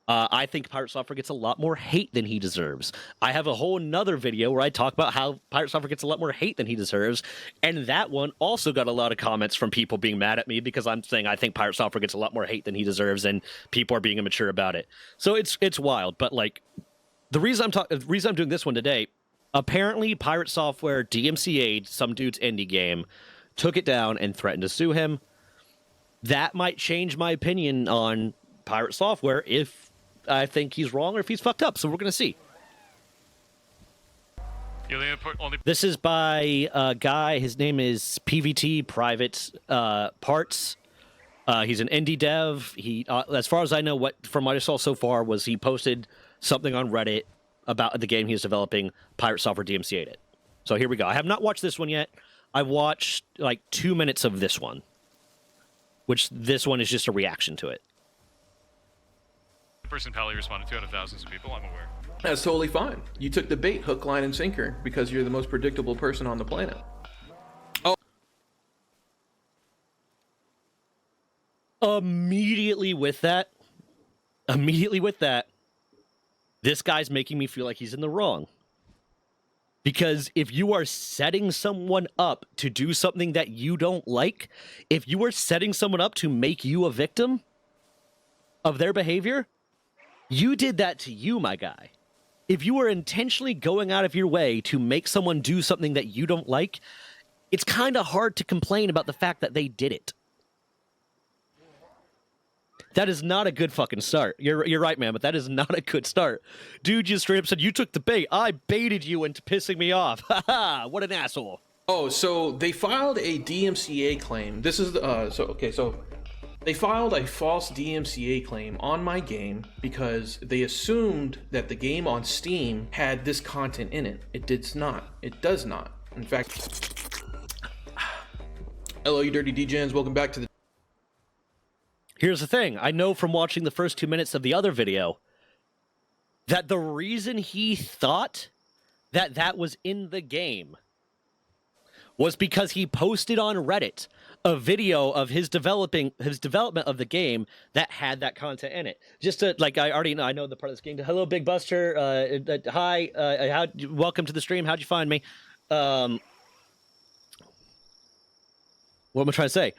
I think PirateSoftware gets a lot more hate than he deserves. I have a whole nother video where I talk about how PirateSoftware gets a lot more hate than he deserves, and that one also got a lot of comments from people being mad at me because I'm saying I think PirateSoftware gets a lot more hate than he deserves, and people are being immature about it. So it's wild. But like the reason I'm doing this one today, apparently PirateSoftware DMCA'd some dude's indie game, took it down, and threatened to sue him. That might change my opinion on PirateSoftware if I think he's wrong or if he's fucked up. So we're going to see. This is by a guy. His name is PVT Private Parts. He's an indie dev. He, as far as I know, from what I saw so far, was he posted something on Reddit about the game he's developing. PirateSoftware DMCA'd it. So here we go. I have not watched this one yet. I watched like 2 minutes of this one, which this one is just a reaction to it. Person Pally responded to out of thousands of people, I'm aware. That's totally fine. You took the bait, hook, line, and sinker, because you're the most predictable person on the planet. Oh. Immediately with that, this guy's making me feel like he's in the wrong. Because if you are setting someone up to do something that you don't like, if you are setting someone up to make you a victim of their behavior, you did that to you, my guy. If you are intentionally going out of your way to make someone do something that you don't like, it's kind of hard to complain about the fact that they did it. That is not a good fucking start. You're right, man, but that is not a good start. Dude just straight up said, you took the bait. I baited you into pissing me off. Haha, what an asshole. Oh, so they filed a DMCA claim. This is, so they filed a false DMCA claim on my game because they assumed that the game on Steam had this content in it. It does not. It does not. In fact, hello, you dirty DJs. Welcome back to the... Here's the thing. I know from watching the first 2 minutes of the other video that the reason he thought that that was in the game was because he posted on Reddit a video of his development of the game that had that content in it. Just to, like, I know the part of this game. Hello, Big Buster. Hi. Welcome to the stream. How'd you find me? What am I trying to say?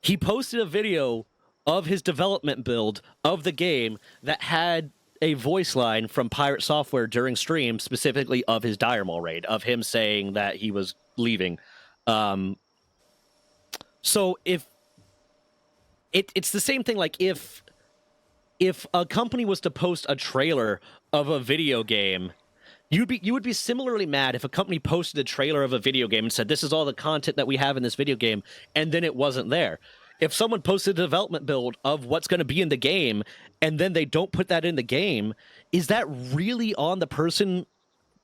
He posted a video of his development build of the game that had a voice line from PirateSoftware during stream, specifically of his Dire Maul raid, of him saying that he was leaving. So if it's the same thing, like if a company was to post a trailer of a video game, you would be similarly mad if a company posted a trailer of a video game and said, this is all the content that we have in this video game, and then it wasn't there. If someone posted a development build of what's going to be in the game, and then they don't put that in the game, is that really on the person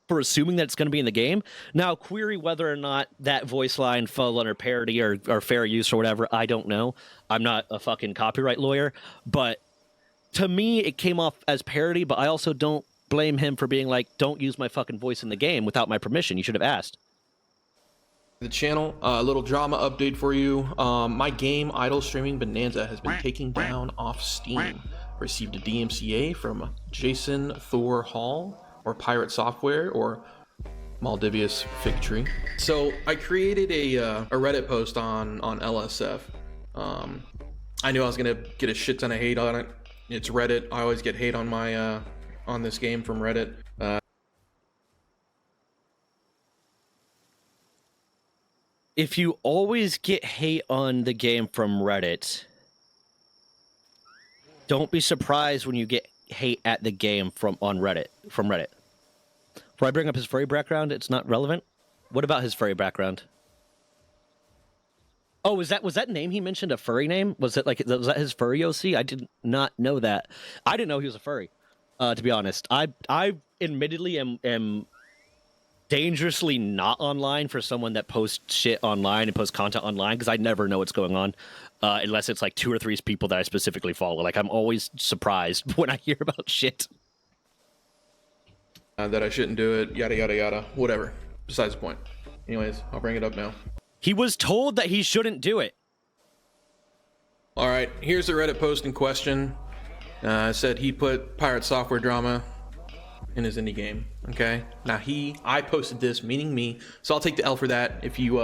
for assuming that it's going to be in the game? Now, query whether or not that voice line fell under parody or fair use or whatever, I don't know. I'm not a fucking copyright lawyer, but to me, it came off as parody, but I also don't blame him for being like, don't use my fucking voice in the game without my permission. You should have asked. The channel, a little drama update for you. My game Idle Streaming Bonanza has been taken down off Steam. Received a DMCA from Jason Thor Hall, or PirateSoftware, or Maldivius Fig Tree. So I created a Reddit post on LSF. I knew I was gonna get a shit ton of hate on it. It's Reddit. I always get hate on my on this game from Reddit. If you always get hate on the game from Reddit, don't be surprised when you get hate at the game from Reddit. Before I bring up his furry background, it's not relevant. What about his furry background? Oh, was that name he mentioned a furry name? Was that his furry OC? I did not know that. I didn't know he was a furry. To be honest, I admittedly am dangerously not online for someone that posts shit online and posts content online, because I never know what's going on unless it's like 2 or 3 people that I specifically follow. Like, I'm always surprised when I hear about shit. That I shouldn't do it, yada yada yada, whatever. Besides the point. Anyways, I'll bring it up now. He was told that he shouldn't do it. All right, here's the Reddit post in question. Said he put Pirate Software drama in his indie game. Okay, now I posted this, meaning me, so I'll take the L for that. If you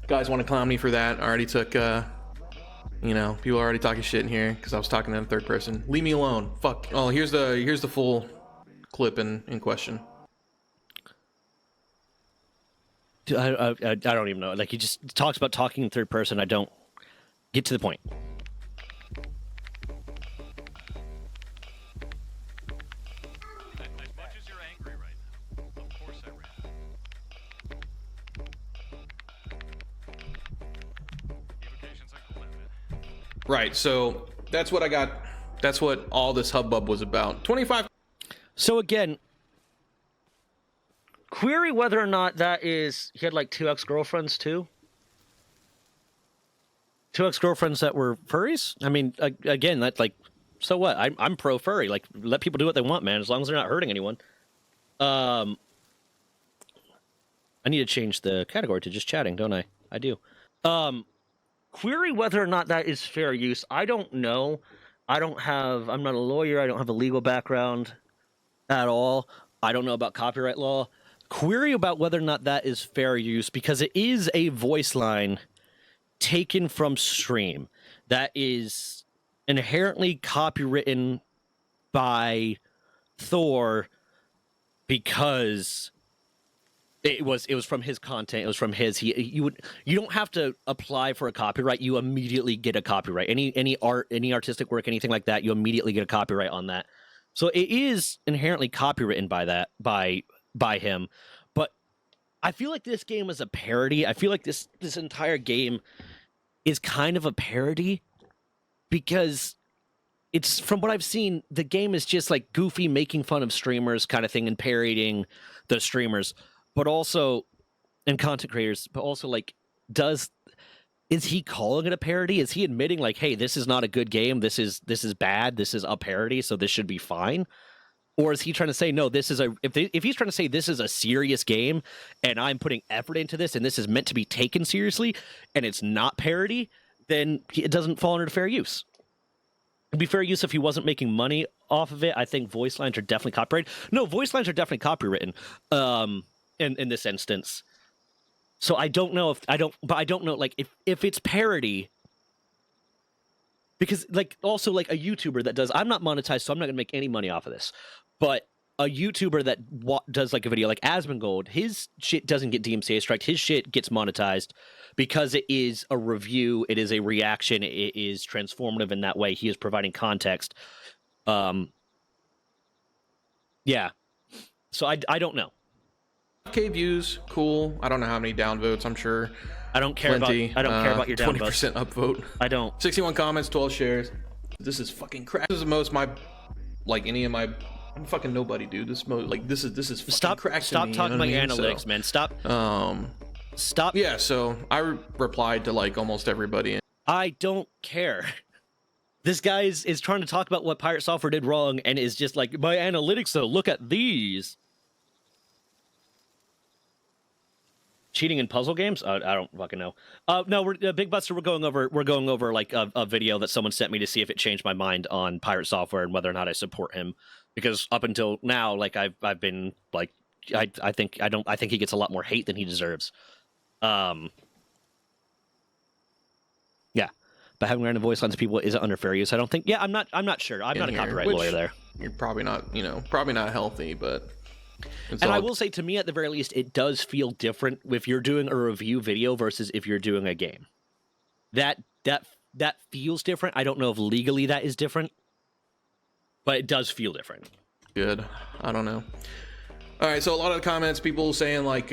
guys want to clown me for that, I already took, you know, people are already talking shit in here because I was talking in third person. Leave me alone. Fuck. Oh, here's the full clip in question. Dude, I don't even know. Like, he just talks about talking in third person. I don't get to the point. As much as you're angry right now, of course I ran. Evocation's like cool, man. Right, so that's what I got. That's what all this hubbub was about. 25. So again, query whether or not that is... He had like 2 ex-girlfriends too? 2 ex-girlfriends that were furries? I mean, again, that's like... So what? I'm pro-furry. Like, let people do what they want, man, as long as they're not hurting anyone. I need to change the category to just chatting, don't I? I do. Query whether or not that is fair use. I don't know. I'm not a lawyer. I don't have a legal background at all. I don't know about copyright law. Query about whether or not that is fair use, because it is a voice line taken from stream that is inherently copywritten by Thor because it was from his content. It was from his. You don't have to apply for a copyright. You immediately get a copyright. Any art, any artistic work, anything like that, you immediately get a copyright on that. So it is inherently copywritten by him. But I feel like this game is a parody. I feel like this entire game is kind of a parody because it's, from what I've seen, the game is just like goofy, making fun of streamers kind of thing and parodying the streamers. But also, and content creators, but also, like, is he calling it a parody? Is he admitting, like, hey, this is not a good game, this is bad, this is a parody, so this should be fine? Or is he trying to say, no, this is if he's trying to say this is a serious game, and I'm putting effort into this, and this is meant to be taken seriously, and it's not parody, then it doesn't fall under fair use. It'd be fair use if he wasn't making money off of it. I think voice lines are definitely copyrighted. No, voice lines are definitely copywritten. In this instance, so I don't know like if it's parody, because like also like a YouTuber that does, I'm not monetized, so I'm not gonna make any money off of this, but a YouTuber that does like a video like Asmongold, his shit doesn't get DMCA striked, his shit gets monetized because it is a review, it is a reaction, it is transformative in that way. He is providing context. Yeah, so I don't know. K views, cool. I don't know how many downvotes. I'm sure. I don't care plenty. about your downvotes. 20% upvote. I don't. 61 comments, 12 shares. This is fucking crap. This is the most I'm fucking nobody, dude. This is fucking crack to me. Stop talking about your analytics, so, man. Stop. Yeah. So I replied to like almost everybody. I don't care. This guy is trying to talk about what Pirate Software did wrong and is just like, my analytics though. Look at these. Cheating in puzzle games? I don't fucking know. No, we're Big Buster. We're going over like a video that someone sent me to see if it changed my mind on Pirate Software and whether or not I support him. Because up until now, like I've been like I think he gets a lot more hate than he deserves. Yeah, but having random voice lines of people isn't under fair use. I don't think. Yeah, I'm not sure. I'm not a copyright lawyer there. You're probably not healthy, but. And I will say, to me, at the very least, it does feel different if you're doing a review video versus if you're doing a game. That feels different. I don't know if legally that is different, but it does feel different. Good. I don't know. All right, so a lot of the comments, people saying like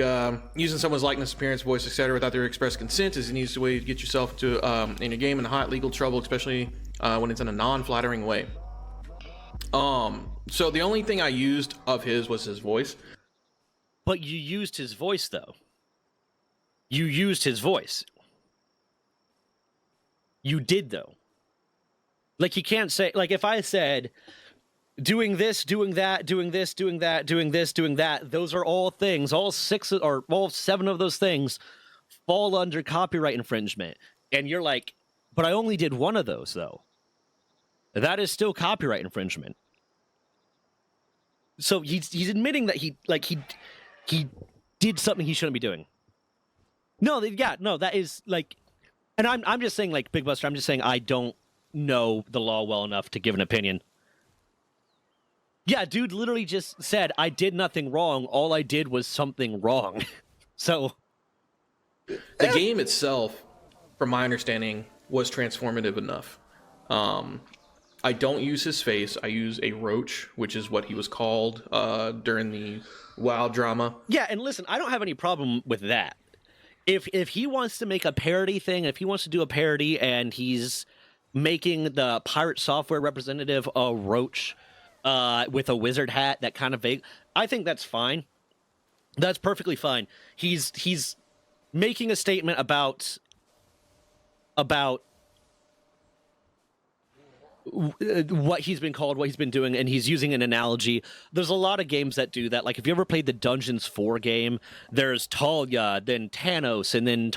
using someone's likeness, appearance, voice, etc., without their express consent is an easy way to get yourself to in your game in hot legal trouble, especially when it's in a non-flattering way. So the only thing I used of his was his voice. But you used his voice, though. You used his voice. You did, though. Like, you can't say, like, if I said, doing this, doing that, doing this, doing that, doing this, doing that, those are all things, all 6 or all 7 of those things fall under copyright infringement. And you're like, But I only did one of those, though. That is still copyright infringement. So he's admitting that he did something he shouldn't be doing. No, that is like, and I'm just saying, like, Big Buster, I'm just saying I don't know the law well enough to give an opinion. Yeah, dude literally just said, I did nothing wrong. All I did was something wrong. So the game itself, from my understanding, was transformative enough. I don't use his face. I use a roach, which is what he was called during the WoW drama. Yeah, and listen, I don't have any problem with that. If he wants to make a parody thing, if he wants to do a parody and he's making the PirateSoftware representative a roach with a wizard hat, that kind of vague, I think that's fine. That's perfectly fine. He's making a statement about what he's been called, what he's been doing, and he's using an analogy. There's a lot of games that do that. Like, if you ever played the Dungeons 4 game, there's Talia, then Tanos, and then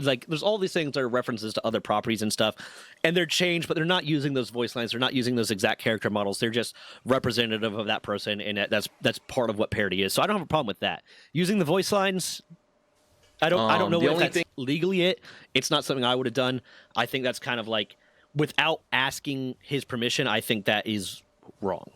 like, there's all these things that are references to other properties and stuff, and they're changed, but they're not using those voice lines. They're not using those exact character models. They're just representative of that person, and that's part of what parody is. So I don't have a problem with that. Using the voice lines, I don't know if that's legally it's not something I would have done. I think that's kind of like, without asking his permission, I think that is wrong.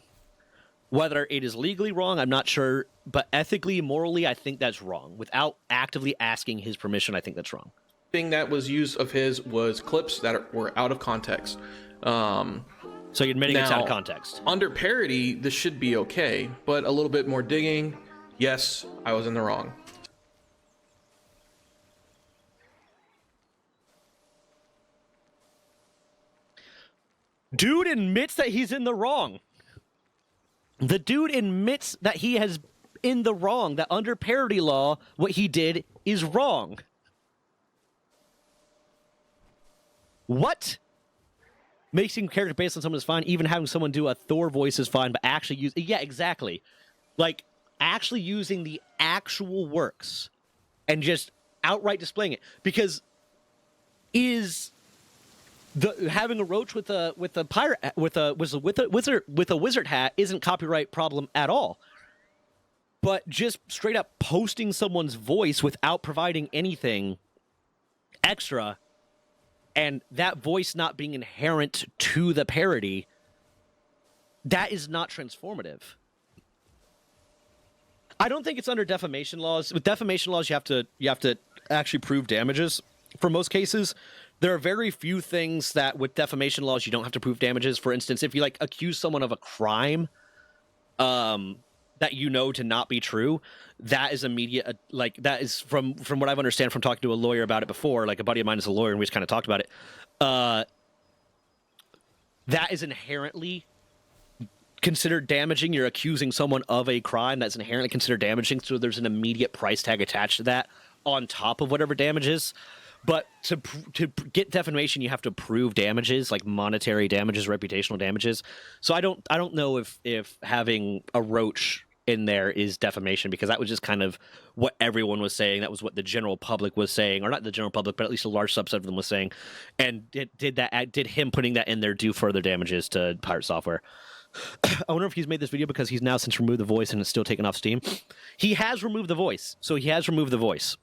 Whether it is legally wrong, I'm not sure, but ethically, morally, I think that's wrong. Without actively asking his permission, I think that's wrong. Thing that was used of his was clips that were out of context. So you're admitting it's out of context. Under parody, this should be okay, but a little bit more digging, yes, I was in the wrong. Dude admits that he's in the wrong. The dude admits that he has in the wrong, that under parody law, what he did is wrong. What? Making character based on someone is fine, even having someone do a Thor voice is fine, but actually use... Yeah, exactly. Like, actually using the actual works and just outright displaying it. Because having a roach with a wizard hat isn't copyright problem at all. But just straight up posting someone's voice without providing anything extra, and that voice not being inherent to the parody, that is not transformative. I don't think it's under defamation laws. With defamation laws, you have to actually prove damages. For most cases, there are very few things that with defamation laws you don't have to prove damages. For instance, if you like accuse someone of a crime that you know to not be true, that is immediate. Like, that is from what I've understand from talking to a lawyer about it before. Like, a buddy of mine is a lawyer, and we just kind of talked about it. That is inherently considered damaging. You're accusing someone of a crime that's inherently considered damaging, so there's an immediate price tag attached to that on top of whatever damage is. But to get defamation, you have to prove damages, like monetary damages, reputational damages. So I don't know if having a roach in there is defamation, because that was just kind of what everyone was saying. That was what the general public was saying, or not the general public, but at least a large subset of them was saying. And did him putting that in there do further damages to PirateSoftware? I wonder if he's made this video because he's now since removed the voice and it's still taken off Steam. He has removed the voice, so he has removed the voice.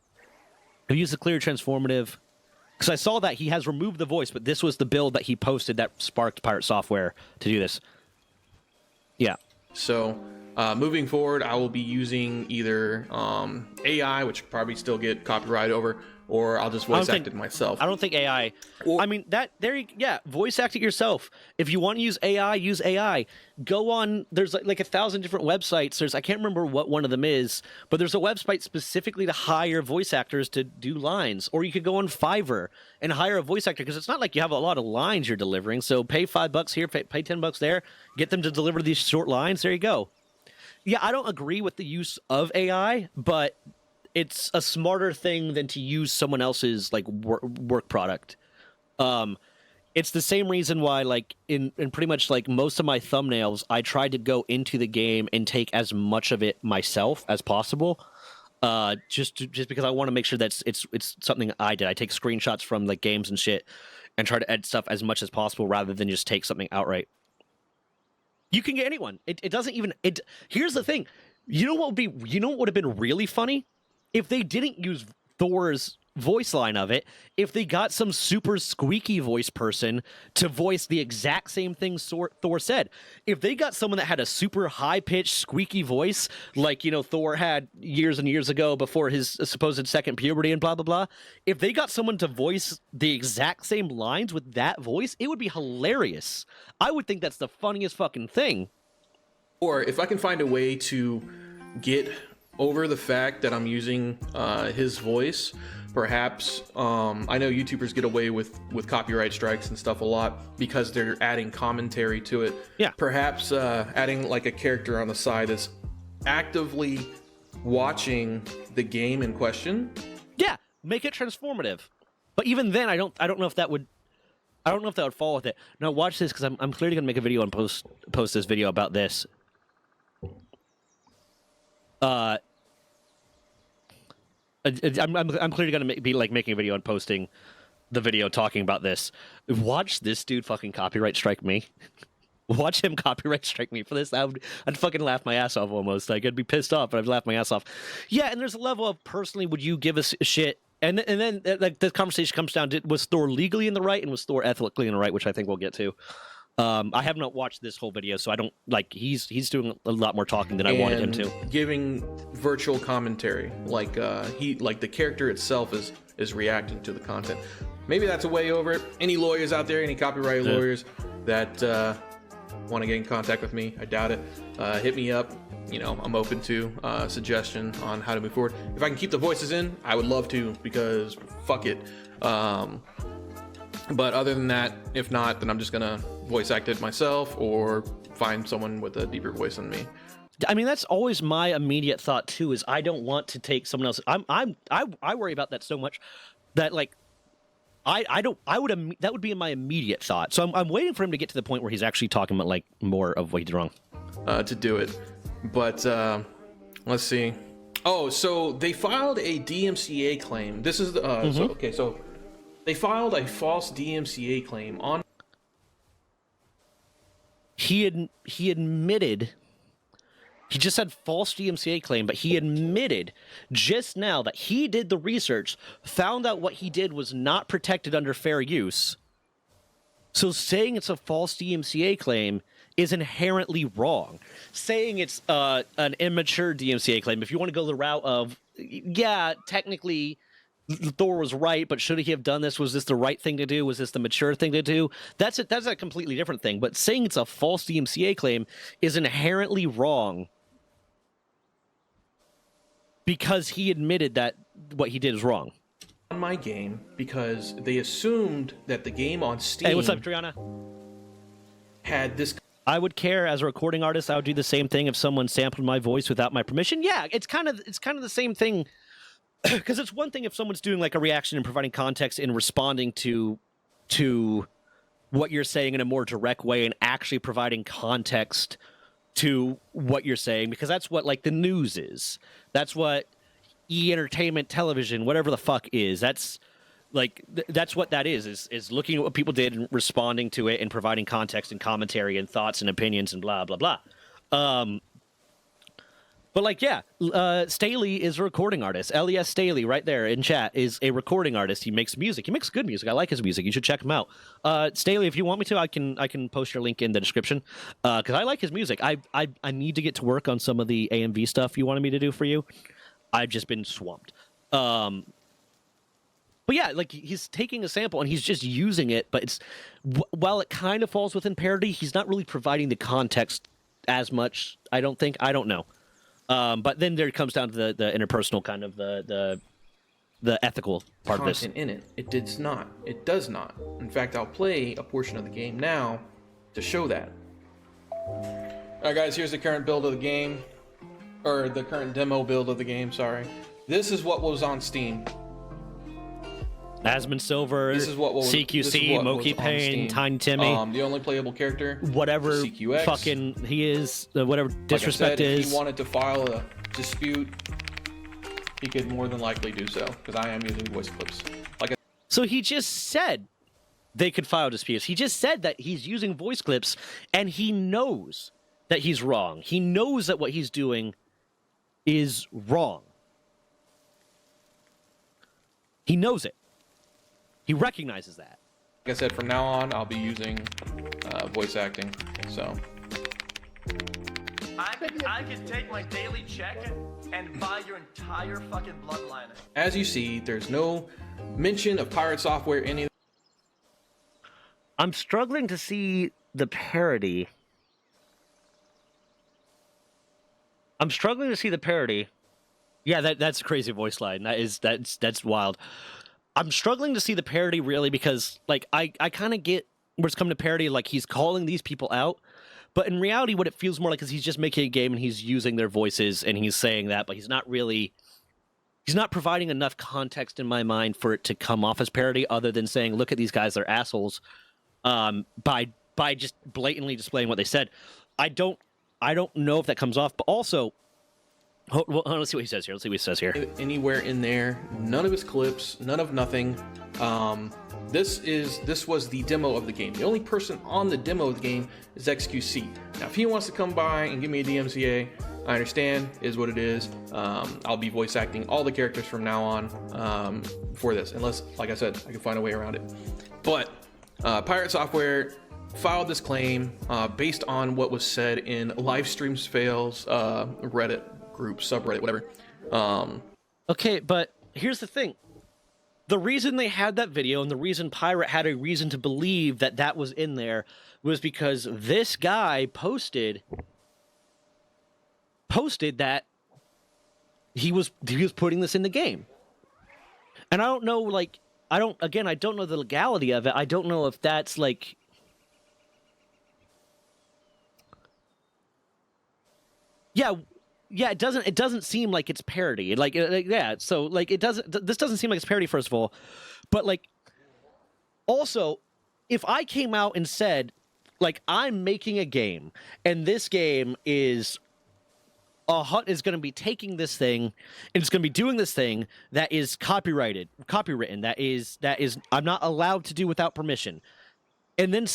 He used a clear transformative, because I saw that he has removed the voice, but this was the build that he posted that sparked PirateSoftware to do this. Yeah. So moving forward, I will be using either AI, which probably still get copyright over, or I'll just voice act it myself. I don't think AI. I mean, voice act it yourself. If you want to use AI, use AI. Go on. There's like 1,000 different websites. I can't remember what one of them is, but there's a website specifically to hire voice actors to do lines. Or you could go on Fiverr and hire a voice actor, because it's not like you have a lot of lines you're delivering. So pay $5 here, pay $10 there, get them to deliver these short lines. There you go. Yeah, I don't agree with the use of AI, but it's a smarter thing than to use someone else's like work product. It's the same reason why, like, in pretty much like most of my thumbnails, I tried to go into the game and take as much of it myself as possible. Just because I want to make sure that it's something I did. I take screenshots from like games and shit, and try to edit stuff as much as possible rather than just take something outright. You can get anyone. It doesn't even. Here's the thing. You know what would be? You know what would have been really funny if they didn't use Thor's voice line of it. If they got some super squeaky voice person to voice the exact same thing Thor said. If they got someone that had a super high pitched squeaky voice, like Thor had years and years ago before his supposed second puberty and blah blah blah. If they got someone to voice the exact same lines with that voice, it would be hilarious. I would think that's the funniest fucking thing. Or if I can find a way to get over the fact that I'm using his voice, perhaps I know YouTubers get away with copyright strikes and stuff a lot because they're adding commentary to it. Yeah. Perhaps adding like a character on the side that's actively watching the game in question. Yeah, make it transformative. But even then, I don't know if that would. I don't know if that would fall with it. Now watch this, because I'm clearly gonna make a video and post this video about this. I'm clearly gonna be like making a video and posting the video talking about this. Watch this dude fucking copyright strike me. Watch him copyright strike me for this. I'd fucking laugh my ass off almost. Like, I'd be pissed off, but I'd laugh my ass off. Yeah, and there's a level of personally, would you give us shit? And then like the conversation comes down to, was Thor legally in the right and was Thor ethically in the right, which I think we'll get to. I have not watched this whole video, so I don't like. He's doing a lot more talking than I wanted him to. Giving virtual commentary, like the character itself is reacting to the content. Maybe that's a way over it. Any lawyers out there, any copyright lawyers that want to get in contact with me, I doubt it. Hit me up. I'm open to suggestion on how to move forward. If I can keep the voices in, I would love to, because fuck it. But other than that, if not, then I'm just gonna voice act it myself or find someone with a deeper voice than me. I mean, that's always my immediate thought too. Is I don't want to take someone else. I worry about that so much that like that would be in my immediate thought. So I'm waiting for him to get to the point where he's actually talking about like more of what he did wrong to do it. But let's see. Oh, so they filed a DMCA claim. This is the so they filed a false DMCA claim on. He admitted. He just said false DMCA claim, but he admitted just now that he did the research, found out what he did was not protected under fair use. So saying it's a false DMCA claim is inherently wrong. Saying it's an immature DMCA claim, if you want to go the route of, yeah, technically Thor was right, but should he have done this? Was this the right thing to do? Was this the mature thing to do? That's a completely different thing. But saying it's a false DMCA claim is inherently wrong because he admitted that what he did is wrong. On my game, because they assumed that the game on Steam. Hey, what's up, Triana? Had this. I would care as a recording artist. I would do the same thing if someone sampled my voice without my permission. Yeah, it's kind of the same thing. Because it's one thing if someone's doing like a reaction and providing context and responding to what you're saying in a more direct way and actually providing context to what you're saying, because that's what like the news is. That's what entertainment television, whatever the fuck is. That's like that's what that is looking at what people did and responding to it and providing context and commentary and thoughts and opinions and blah blah blah. But like, yeah, Staley is a recording artist. Elias Staley, right there in chat, is a recording artist. He makes music. He makes good music. I like his music. You should check him out. Staley, if you want me to, I can post your link in the description because I like his music. I need to get to work on some of the AMV stuff you wanted me to do for you. I've just been swamped. But yeah, like he's taking a sample and he's just using it. But it's while it kind of falls within parody, he's not really providing the context as much. I don't think. I don't know. But then there comes down to the interpersonal kind of the ethical part of this. In it, it does not. It does not. In fact, I'll play a portion of the game now to show that. All right, guys. Here's the current build of the game, or the current demo build of the game. Sorry. This is what was on Steam. Asmon Silver, this is what was, CQC, Moki Payne, Tiny Timmy. The only playable character, whatever CQX. Fucking he is, whatever Disrespect like I said, is. If he wanted to file a dispute, he could more than likely do so, because I am using voice clips. So he just said they could file disputes. He just said that he's using voice clips, and he knows that he's wrong. He knows that what he's doing is wrong. He knows it. He recognizes that. Like I said, from now on, I'll be using voice acting. So I could take my daily check and buy your entire fucking bloodline. as you see, there's no mention of Pirate Software any. I'm struggling to see the parody. Yeah, that's a crazy voice line. That's wild. I'm struggling to see the parody really because like I kind of get where it's coming to parody, like he's calling these people out, but in reality what it feels more like is he's just making a game and he's using their voices and he's saying that, but he's not providing enough context in my mind for it to come off as parody other than saying, look at these guys, they're assholes, by just blatantly displaying what they said. I don't know if that comes off, but also well, let's see what he says here. Anywhere in there, none of his clips, none of nothing. This was the demo of the game. The only person on the demo of the game is XQC. Now, if he wants to come by and give me a DMCA, I understand, is what it is. I'll be voice acting all the characters from now on for this, unless, like I said, I can find a way around it. But Pirate Software filed this claim based on what was said in Livestreams Fails Reddit group, subreddit, whatever. Okay, but here's the thing. The reason they had that video and the reason Pirate had a reason to believe that that was in there was because this guy posted that he was putting this in the game. And I don't know, like, I don't know the legality of it. I don't know if that's like... Yeah, it doesn't seem like it's parody. So like this doesn't seem like it's parody, first of all. But like, also, if I came out and said, like, I'm making a game and this game is going to be taking this thing and it's going to be doing this thing that is copywritten, that is I'm not allowed to do without permission. And then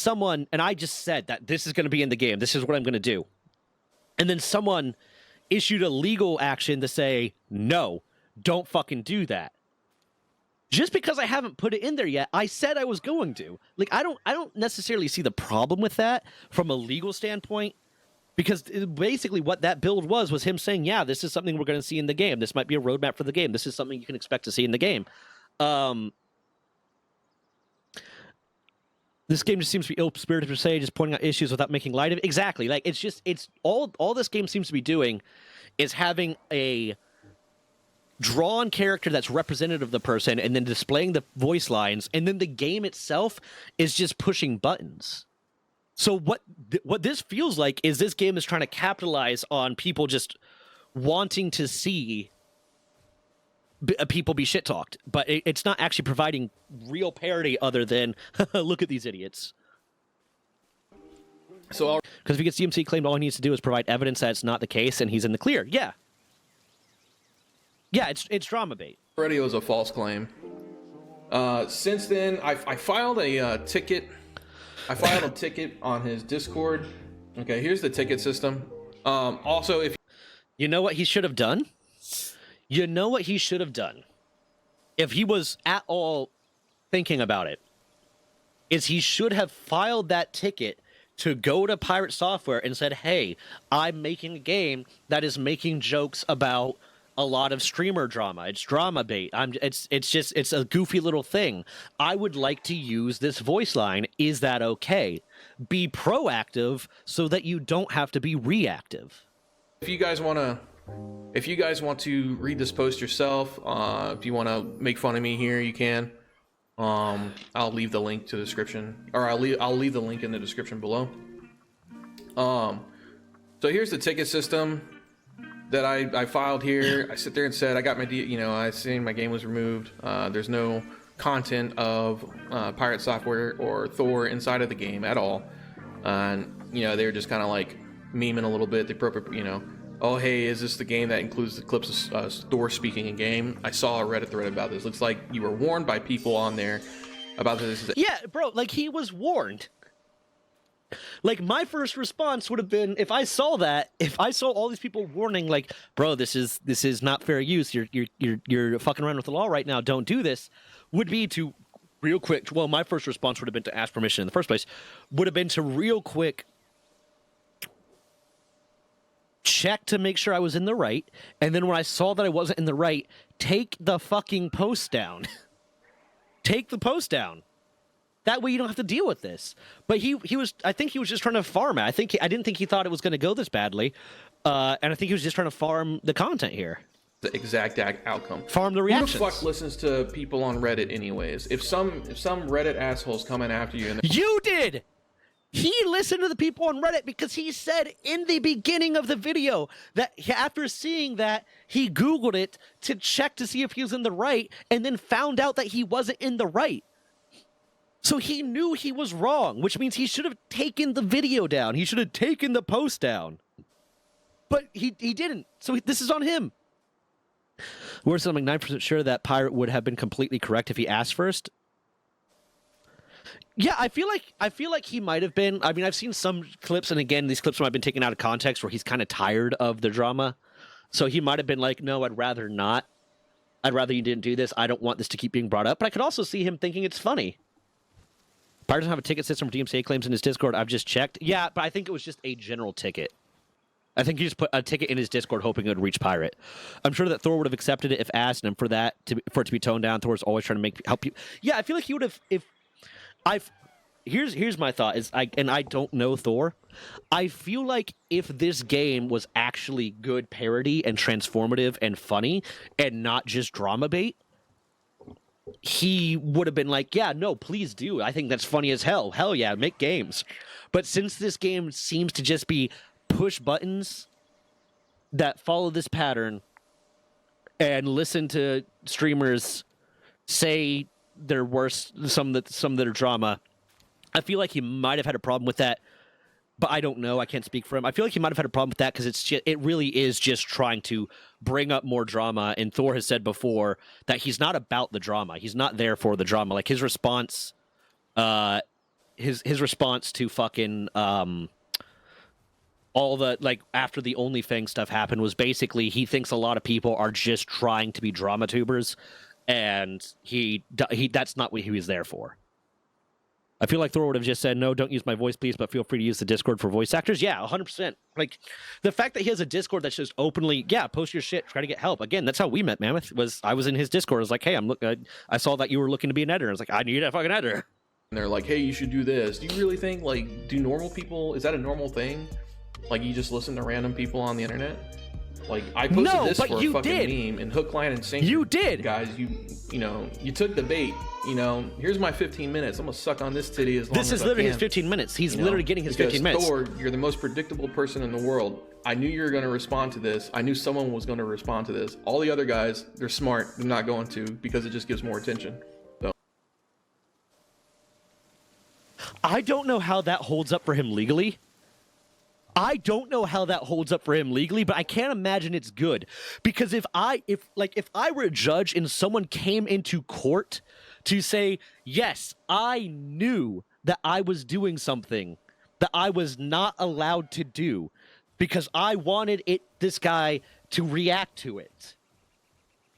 I just said that this is going to be in the game. This is what I'm going to do. And then someone issued a legal action to say, no, don't fucking do that. Just because I haven't put it in there yet, I said I was going to. Like, I don't necessarily see the problem with that from a legal standpoint, because basically what that build was him saying, yeah, this is something we're going to see in the game. This might be a roadmap for the game. This is something you can expect to see in the game. This game just seems to be ill-spirited per se, just pointing out issues without making light of it. Exactly. Like, it's all this game seems to be doing is having a drawn character that's representative of the person and then displaying the voice lines, and then the game itself is just pushing buttons. So what this feels like is this game is trying to capitalize on people just wanting to see people be shit-talked, but it's not actually providing real parody other than, look at these idiots. So, because if he gets DMC claimed, all he needs to do is provide evidence that it's not the case, and he's in the clear. Yeah. Yeah, it's drama bait. already was a false claim. Since then, I filed a ticket. I filed a ticket on his Discord. Okay, here's the ticket system. Also, if you know what he should have done? You know what he should have done, if he was at all thinking about it, is he should have filed that ticket to go to Pirate Software and said, hey, I'm making a game that is making jokes about a lot of streamer drama. It's drama bait. It's a goofy little thing. I would like to use this voice line. Is that okay? Be proactive so that you don't have to be reactive. If you guys want to read this post yourself, if you want to make fun of me here, you can. I'll leave the link to the description, or I'll leave the link in the description below. So here's the ticket system that I filed here. I sit there and said I got my I seen my game was removed. There's no content of Pirate Software or Thor inside of the game at all, and they were just kind of like memeing a little bit. The appropriate, oh hey, is this the game that includes the clips of Thor speaking in game? I saw a Reddit thread about this. Looks like you were warned by people on there about this. Yeah, bro, like he was warned. Like my first response would have been if I saw all these people warning, like, bro, this is not fair use. You're fucking around with the law right now. Don't do this. Would be to real quick. Well, my first response would have been to ask permission in the first place. Would have been to real quick check to make sure I was in the right, and then when I saw that I wasn't in the right, take the fucking post down. Take the post down. That way you don't have to deal with this. But I think he was just trying to farm it. I didn't think he thought it was going to go this badly. And I think he was just trying to farm the content here. The exact outcome. Farm the reactions. Who the fuck listens to people on Reddit anyways? If some Reddit asshole's coming after you and You did! He listened to the people on Reddit because he said in the beginning of the video that after seeing that, he Googled it to check to see if he was in the right and then found out that he wasn't in the right. So he knew he was wrong, which means he should have taken the video down. He should have taken the post down. But he didn't. So this is on him. We're something 9% sure that Pirate would have been completely correct if he asked first. Yeah, I feel like he might have been. I mean, I've seen some clips, and again, these clips might have been taken out of context where he's kind of tired of the drama. So he might have been like, no, I'd rather not. I'd rather you didn't do this. I don't want this to keep being brought up. But I could also see him thinking it's funny. Pirate doesn't have a ticket system for DMCA claims in his Discord. I've just checked. Yeah, but I think it was just a general ticket. I think he just put a ticket in his Discord hoping it would reach Pirate. I'm sure that Thor would have accepted it if asked, and for it to be toned down, Thor's always trying to help you. Yeah, I feel like he would have Here's my thought I don't know Thor. I feel like if this game was actually good parody and transformative and funny and not just drama bait, he would have been like, yeah, no, please do. I think that's funny as hell. Hell yeah, make games. But since this game seems to just be push buttons that follow this pattern and listen to streamers say their worst, some that are drama, I feel like he might have had a problem with that. But I don't know. I can't speak for him. I feel like he might have had a problem with that because it really is just trying to bring up more drama. And Thor has said before that he's not about the drama. He's not there for the drama. Like his response, his response to fucking all the like after the OnlyFans stuff happened was basically he thinks a lot of people are just trying to be drama tubers, and he that's not what he was there for. I feel like Thor would have just said, no, don't use my voice, please, but feel free to use the Discord for voice actors. Yeah, 100%. Like, the fact that he has a Discord that's just openly, yeah, post your shit, try to get help. Again, that's how we met, Mammoth. I was in his Discord. I was like, hey, I saw that you were looking to be an editor. I was like, I need a fucking editor. And they're like, hey, you should do this. Do you really think, like, do normal people, is that a normal thing? Like, you just listen to random people on the internet? Like, I posted this for a fucking meme, and Hook, Line, and Sinker. You did! Guys, you took the bait. Here's my 15 minutes. I'm gonna suck on this titty as long as I can. This is literally his 15 minutes. He's literally getting his 15 minutes. Thor, you're the most predictable person in the world. I knew you were gonna respond to this. I knew someone was gonna respond to this. All the other guys, they're smart. They're not going to because it just gives more attention. So. I don't know how that holds up for him legally. I don't know how that holds up for him legally, but I can't imagine it's good. Because if I were a judge and someone came into court to say, yes, I knew that I was doing something that I was not allowed to do because I wanted this guy to react to it.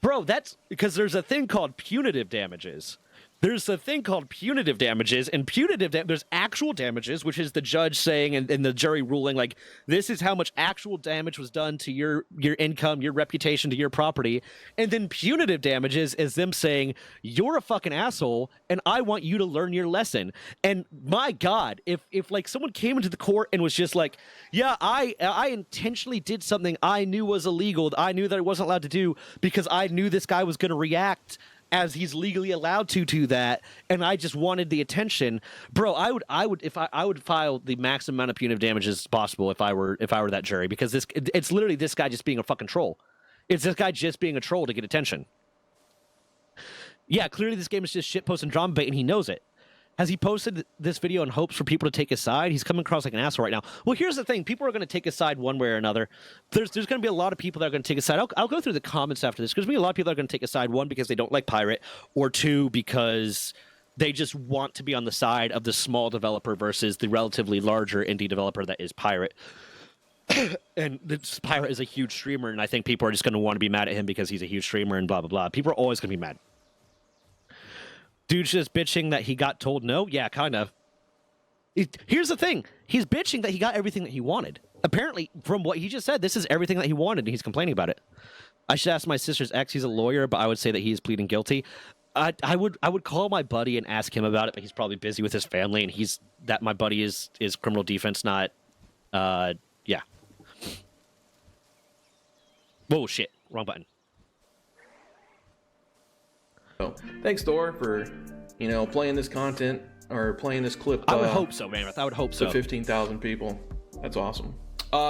Bro, that's because there's a thing called punitive damages. There's a thing called punitive damages, and there's actual damages, which is the judge saying and the jury ruling, like, this is how much actual damage was done to your income, your reputation, to your property. And then punitive damages is them saying, you're a fucking asshole, and I want you to learn your lesson. And my God, if like someone came into the court and was just like, yeah, I intentionally did something I knew was illegal, I knew that I wasn't allowed to do because I knew this guy was going to react as he's legally allowed to that, and I just wanted the attention, bro. I would file the maximum amount of punitive damages possible if I were that jury, because it's literally this guy just being a fucking troll. It's this guy just being a troll to get attention. Yeah, clearly this game is just shitpost and drama bait, and he knows it. Has he posted this video in hopes for people to take his side? He's coming across like an asshole right now. Well, here's the thing. People are going to take his side one way or another. There's going to be a lot of people that are going to take his side. I'll go through the comments after this, because there's going to be a lot of people that are going to take his side, one, because they don't like Pirate, or two, because They just want to be on the side of the small developer versus the relatively larger indie developer that is Pirate. And this Pirate is a huge streamer, and I think people are just going to want to be mad at him because he's a huge streamer and blah, blah, blah. People are always going to be mad. Dude's just bitching that he got told no? Yeah, kind of. Here's the thing. He's bitching that he got everything that he wanted. Apparently, from what he just said, this is everything that he wanted, and he's complaining about it. I should ask my sister's ex. He's a lawyer, but I would say that he's pleading guilty. I would call my buddy and ask him about it, but he's probably busy with his family, and my buddy is criminal defense, not yeah. Whoa, shit. Wrong button. So, thanks, Thor, for playing this content or playing this clip. I would hope so, man. I would hope so. To 15,000 people. That's awesome.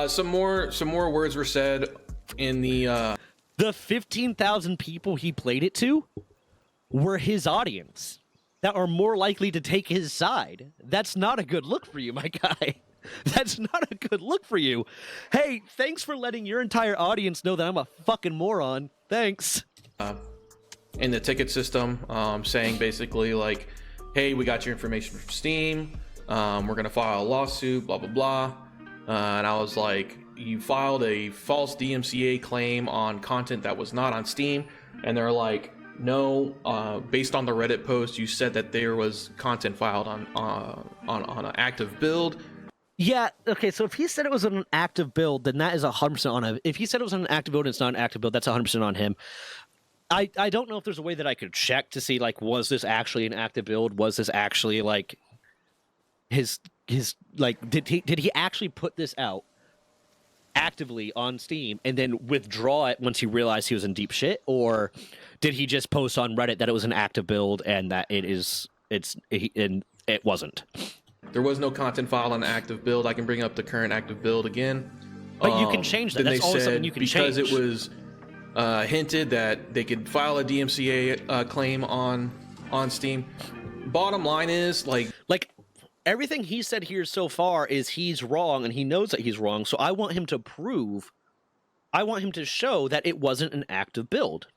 Some more words were said in the 15,000 people he played it to were his audience that are more likely to take his side. That's not a good look for you, my guy. That's not a good look for you. Hey, thanks for letting your entire audience know that I'm a fucking moron. Thanks. In the ticket system, saying basically like, hey, we got your information from Steam. We're going to file a lawsuit, blah, blah, blah. And I was like, you filed a false DMCA claim on content that was not on Steam. And they're like, no, based on the Reddit post, you said that there was content filed on an active build. Yeah, okay, so if he said it was an active build, then that is 100% on him. If he said it was an active build and it's not an active build, that's 100% on him. I don't know if there's a way that I could check to see, like, was this actually an active build? Was this actually, like, his like, did he actually put this out actively on Steam and then withdraw it once he realized he was in deep shit? Or did he just post on Reddit that it was an active build and that it wasn't? There was no content filed on the active build. I can bring up the current active build again. But you can change that. That's always something you can change. Because it was hinted that they could file a DMCA claim on Steam. Bottom line is, like everything he said here so far is he's wrong, and he knows that he's wrong. So I want him to show that it wasn't an active build.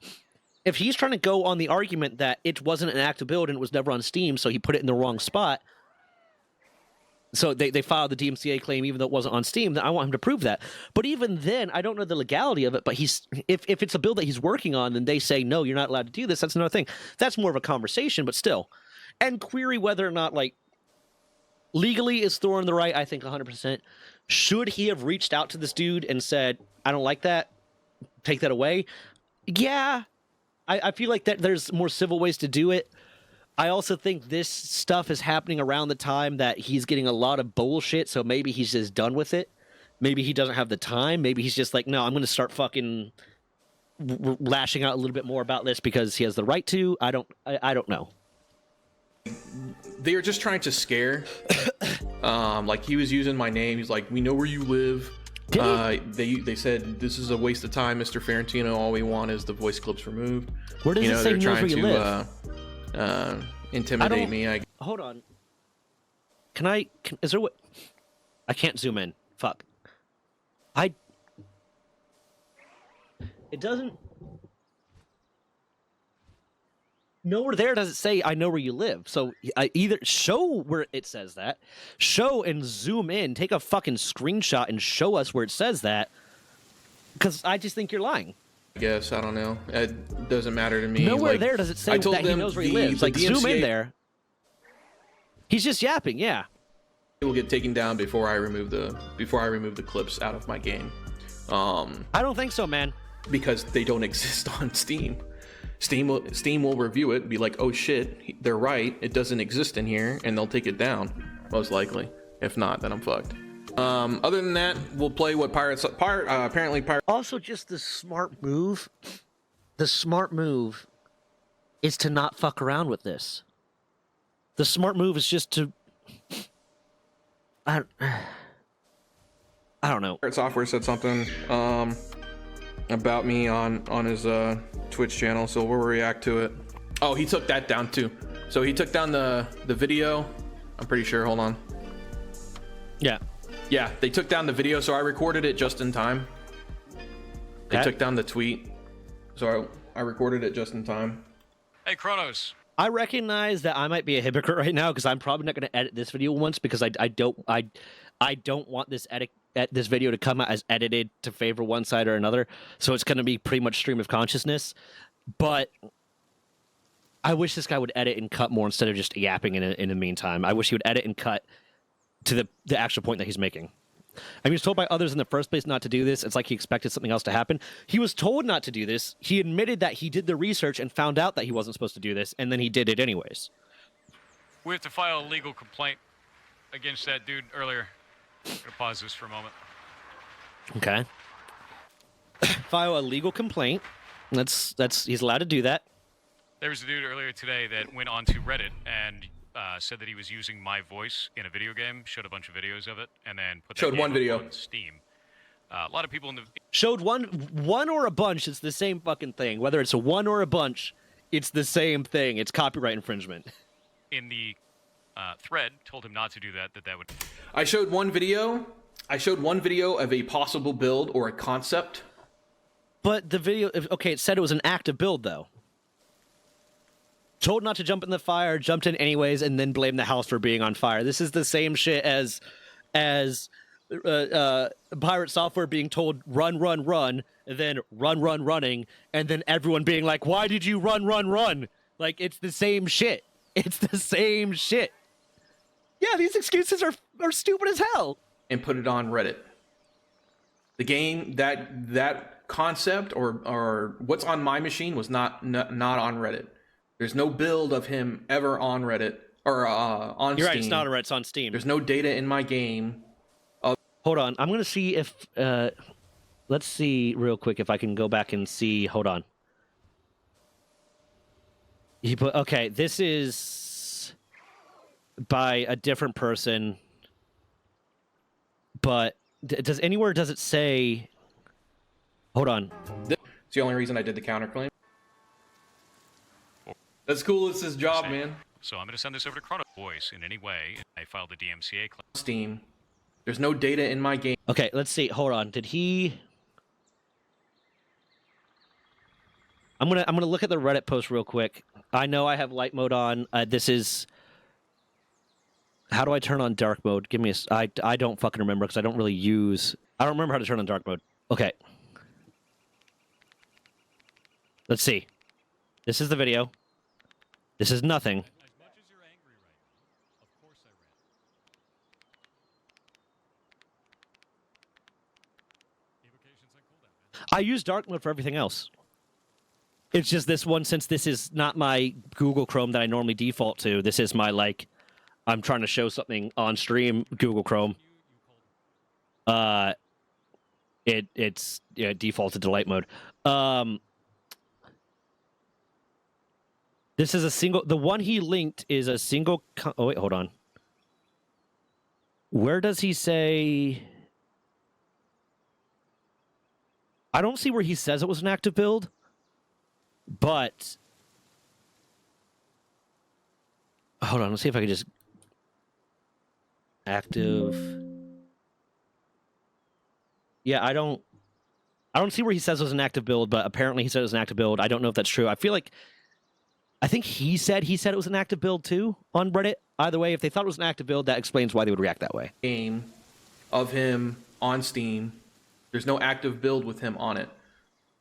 If he's trying to go on the argument that it wasn't an active build and it was never on Steam, so he put it in the wrong spot, so they filed the DMCA claim even though it wasn't on Steam, then I want him to prove that. But even then, I don't know the legality of it, but if it's a build that he's working on, then they say, no, you're not allowed to do this, that's another thing. That's more of a conversation, but still. And query whether or not, like, legally is Thor in the right, I think 100%. Should he have reached out to this dude and said, I don't like that, take that away? Yeah, I feel like that there's more civil ways to do it. I also think this stuff is happening around the time that he's getting a lot of bullshit, so maybe he's just done with it. Maybe he doesn't have the time. Maybe he's just like, no, I'm going to start fucking lashing out a little bit more about this because he has the right to. I don't know. They are just trying to scare. Like, he was using my name. He's like, we know where you live. They said this is a waste of time, Mr. Ferrantino. All we want is the voice clips removed. Where does it say they're knows trying where you live? Intimidate me. Hold on. Is there what? I can't zoom in. Fuck. It doesn't. Nowhere there does it say I know where you live. So I either show where it says that, show and zoom in, take a fucking screenshot and show us where it says that. Because I just think you're lying. I guess, I don't know. It doesn't matter to me. Nowhere there does it say that he knows where he lives. Like, DMCA, zoom in there. He's just yapping, yeah. It will get taken down before I remove the clips out of my game. I don't think so, man. Because they don't exist on Steam. Steam will review it and be like, oh shit, they're right, it doesn't exist in here, and they'll take it down, most likely. If not, then I'm fucked. Other than that, we'll play what apparently Pirate. Also, just the smart move. The smart move is to not fuck around with this. The smart move is just to. I don't know. PirateSoftware said something about me on his Twitch channel, so we'll react to it. Oh, he took that down too. So he took down the video. I'm pretty sure. Hold on. Yeah, they took down the video, so I recorded it just in time. They took down the tweet, so I recorded it just in time. Hey, Kronos. I recognize that I might be a hypocrite right now because I'm probably not going to edit this video once because I don't want this video to come out as edited to favor one side or another. So it's going to be pretty much stream of consciousness. But I wish this guy would edit and cut more instead of just yapping in the meantime. I wish he would edit and cut to the actual point that he's making. I mean, he was told by others in the first place not to do this. It's like he expected something else to happen. He was told not to do this. He admitted that he did the research and found out that he wasn't supposed to do this, and then he did it anyways. We have to file a legal complaint against that dude earlier. I'm gonna pause this for a moment. Okay. File a legal complaint. He's allowed to do that. There was a dude earlier today that went onto Reddit and said that he was using my voice in a video game, showed a bunch of videos of it, and then put that Showed one game video on Steam. A lot of people in the Showed one or a bunch. It's the same fucking thing. Whether it's a one or a bunch, it's the same thing. It's copyright infringement. thread told him not to do that. That would. I showed one video. Of a possible build or a concept. But the video, okay, it said it was an active build though. Told not to jump in the fire, jumped in anyways, and then blamed the house for being on fire. This is the same shit as PirateSoftware being told run, and then running, and then everyone being like, why did you run? Like, it's the same shit. It's the same shit. Yeah, these excuses are stupid as hell. And put it on Reddit. The game, that concept or what's on my machine was not on Reddit. There's no build of him ever on Reddit or on Steam. You're right, it's not on Reddit, it's on Steam. There's no data in my game. Hold on, I'm going to see if... let's see real quick if I can go back and see... Hold on. Okay, this is by a different person, but does it say... Hold on. That's the only reason I did the counterclaim. That's cool. It's his job, man. So I'm going to send this over to Chrono Voice in any way. I filed a DMCA claim. Steam. There's no data in my game. Okay, let's see. Hold on. Did he... I'm gonna look at the Reddit post real quick. I know I have light mode on. This is... How do I turn on dark mode? Give me a... I don't fucking remember because I don't really use... I don't remember how to turn on dark mode. Okay. Let's see. This is the video. This is nothing. As much as you're angry right now, of course I ran. Evocations on cooldown, man. I use dark mode for everything else. It's just this one, since this is not my Google Chrome that I normally default to. This is my, like, I'm trying to show something on stream Google Chrome. It's defaulted to light mode. This is a single... The one he linked is a single... Oh, wait, hold on. Where does he say... I don't see where he says it was an active build, but... Hold on, let's see if I can just... Active... Yeah, I don't see where he says it was an active build, but apparently he said it was an active build. I don't know if that's true. I feel like... I think he said it was an active build too on Reddit. Either way, if they thought it was an active build, that explains why they would react that way. Game of him on Steam. There's no active build with him on it.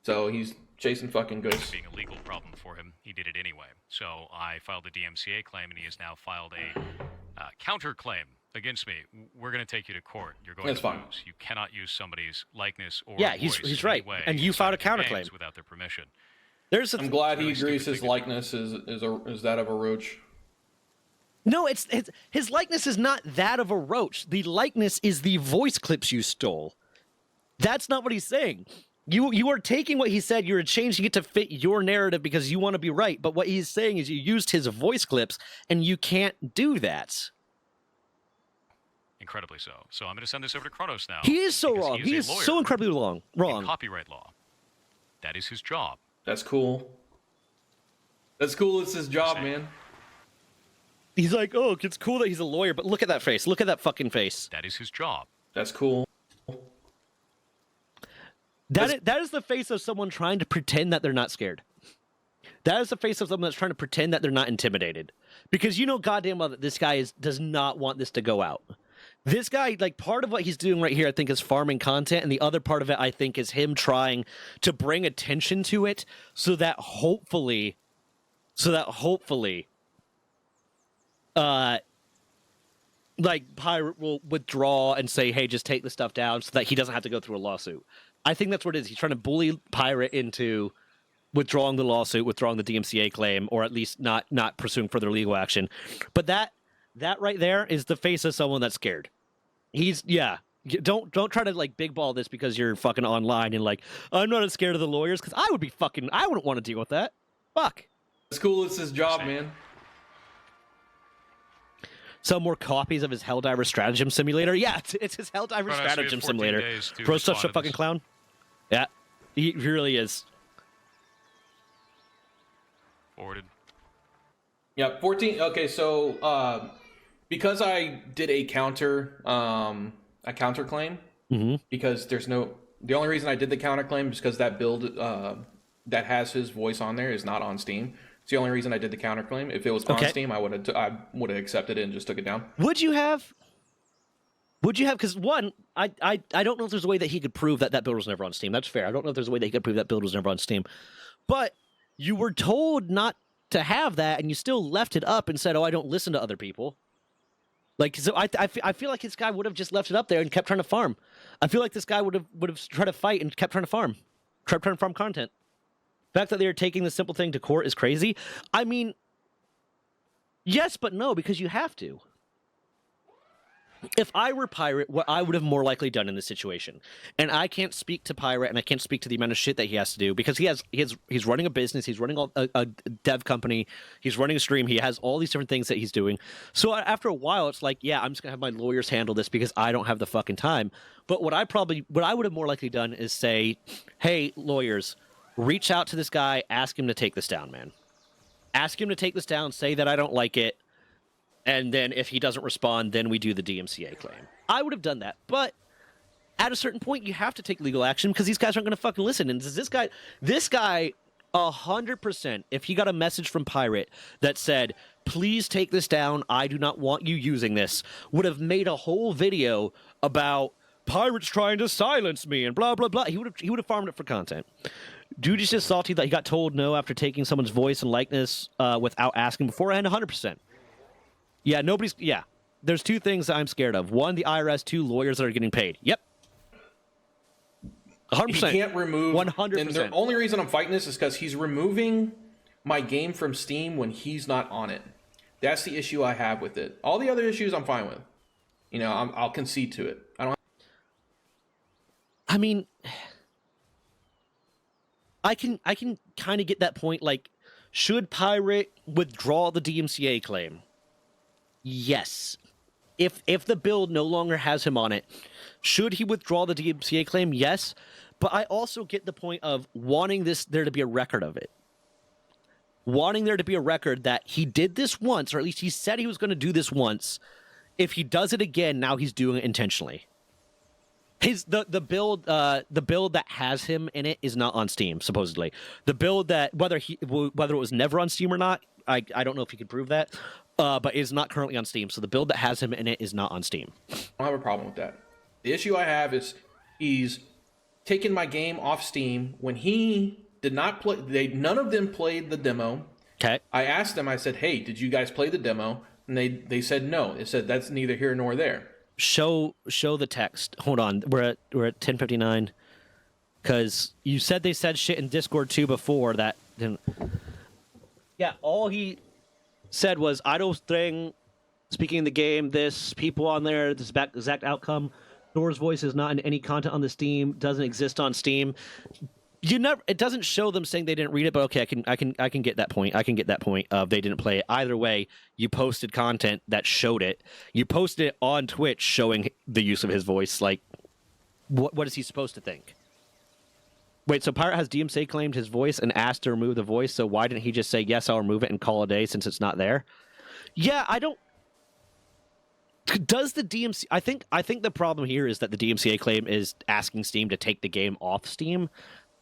So he's chasing fucking ghosts. Being a legal problem for him, he did it anyway. So I filed a DMCA claim, and he has now filed a counterclaim against me. We're going to take you to court. You're going That's to fine. lose. You cannot use somebody's likeness or Yeah, voice he's in right. any way And you filed a inside of counterclaim. games without their permission. I'm glad he really agrees stupid his thing to do. likeness is that of a roach. No, it's his likeness is not that of a roach. The likeness is the voice clips you stole. That's not what he's saying. You are taking what he said, you're changing it to fit your narrative because you want to be right. But what he's saying is you used his voice clips, and you can't do that. Incredibly so. So I'm going to send this over to Kronos now. He is so because wrong. He He is is a lawyer so incredibly in wrong. copyright law. That is his job. That's cool. That's cool. It's his job, Same. man. He's like, oh, it's cool that he's a lawyer, but look at that face. Look at that fucking face. That is his job. That's cool. That is the face of someone trying to pretend that they're not scared. That is the face of someone that's trying to pretend that they're not intimidated. Because you know goddamn well that this guy does not want this to go out. This guy, like, part of what he's doing right here, I think, is farming content, and the other part of it, I think, is him trying to bring attention to it so that hopefully, like, Pirate will withdraw and say, hey, just take the stuff down so that he doesn't have to go through a lawsuit. I think that's what it is. He's trying to bully Pirate into withdrawing the lawsuit, withdrawing the DMCA claim, or at least not pursuing further legal action. But that right there is the face of someone that's scared. Don't try to like big ball this because you're fucking online and like, I'm not as scared of the lawyers, because I wouldn't want to deal with that. Fuck. It's cool. It's his job, man. Sell more copies of his Helldiver Stratagem Simulator. Yeah, it's his Helldiver Stratagem Simulator. Bro's such a fucking clown. Yeah, he really is. Forwarded. Yeah, 14. Okay, so because I did a counterclaim, because the only reason I did the counterclaim is because that build that has his voice on there is not on Steam. It's the only reason I did the counterclaim. If it was on Steam, I would have accepted it and just took it down. Would you have? Because one, I don't know if there's a way that he could prove that build was never on Steam. That's fair. I don't know if there's a way that he could prove that build was never on Steam. But you were told not to have that, and you still left it up and said, "Oh, I don't listen to other people." Like, so I feel like this guy would have just left it up there and kept trying to farm. I feel like this guy would have tried to fight and kept trying to farm content. The fact that they are taking this simple thing to court is crazy. I mean, yes, but no, because you have to. If I were Pirate, what I would have more likely done in this situation, and I can't speak to Pirate, and I can't speak to the amount of shit that he has to do, because he's running a business, he's running a dev company, he's running a stream, he has all these different things that he's doing. So after a while, it's like, yeah, I'm just gonna have my lawyers handle this because I don't have the fucking time. But what I would have more likely done is say, hey, lawyers, reach out to this guy, ask him to take this down, man. Ask him to take this down, say that I don't like it, and then if he doesn't respond, then we do the DMCA claim. I would have done that, but at a certain point, you have to take legal action because these guys aren't going to fucking listen. And this guy, 100%, if he got a message from Pirate that said, please take this down, I do not want you using this, would have made a whole video about Pirate's trying to silence me and blah, blah, blah. He would have farmed it for content. Dude is just salty that he got told no after taking someone's voice and likeness without asking beforehand, 100%. Yeah, there's two things that I'm scared of. One, the IRS. Two, lawyers that are getting paid. Yep. 100%. He can't remove 100%. And the only reason I'm fighting this is because he's removing my game from Steam when he's not on it. That's the issue I have with it. All the other issues I'm fine with. You know, I'll concede to it. I mean, I can kind of get that point. Like, should Pirate withdraw the DMCA claim? Yes. If the build no longer has him on it, should he withdraw the DMCA claim? Yes. But I also get the point of wanting there to be a record of it. Wanting there to be a record that he did this once, or at least he said he was going to do this once. If he does it again, now he's doing it intentionally. The build that has him in it is not on Steam, supposedly. The build that whether it was never on Steam or not, I don't know if he could prove that. But is not currently on Steam, so the build that has him in it is not on Steam. I don't have a problem with that. The issue I have is he's taken my game off Steam when he did not play. None of them played the demo. Okay. I asked them. I said, "Hey, did you guys play the demo?" And they said no. They said that's neither here nor there. Show the text. Hold on, we're at 10:59 because you said they said shit in Discord too before that. Didn't. Yeah, all he said was idle thing, speaking in the game, this, people on there, this exact outcome. Thor's voice is not in any content on the Steam, doesn't exist on Steam. It doesn't show them saying they didn't read it, but okay, I can get that point. I can get that point of they didn't play it. Either way, you posted content that showed it. You posted it on Twitch showing the use of his voice. Like, what is he supposed to think? Wait, so Pirate has DMCA claimed his voice and asked to remove the voice, so why didn't he just say, yes, I'll remove it and call it a day since it's not there? Yeah, I don't... Does the DMCA... I think the problem here is that the DMCA claim is asking Steam to take the game off Steam,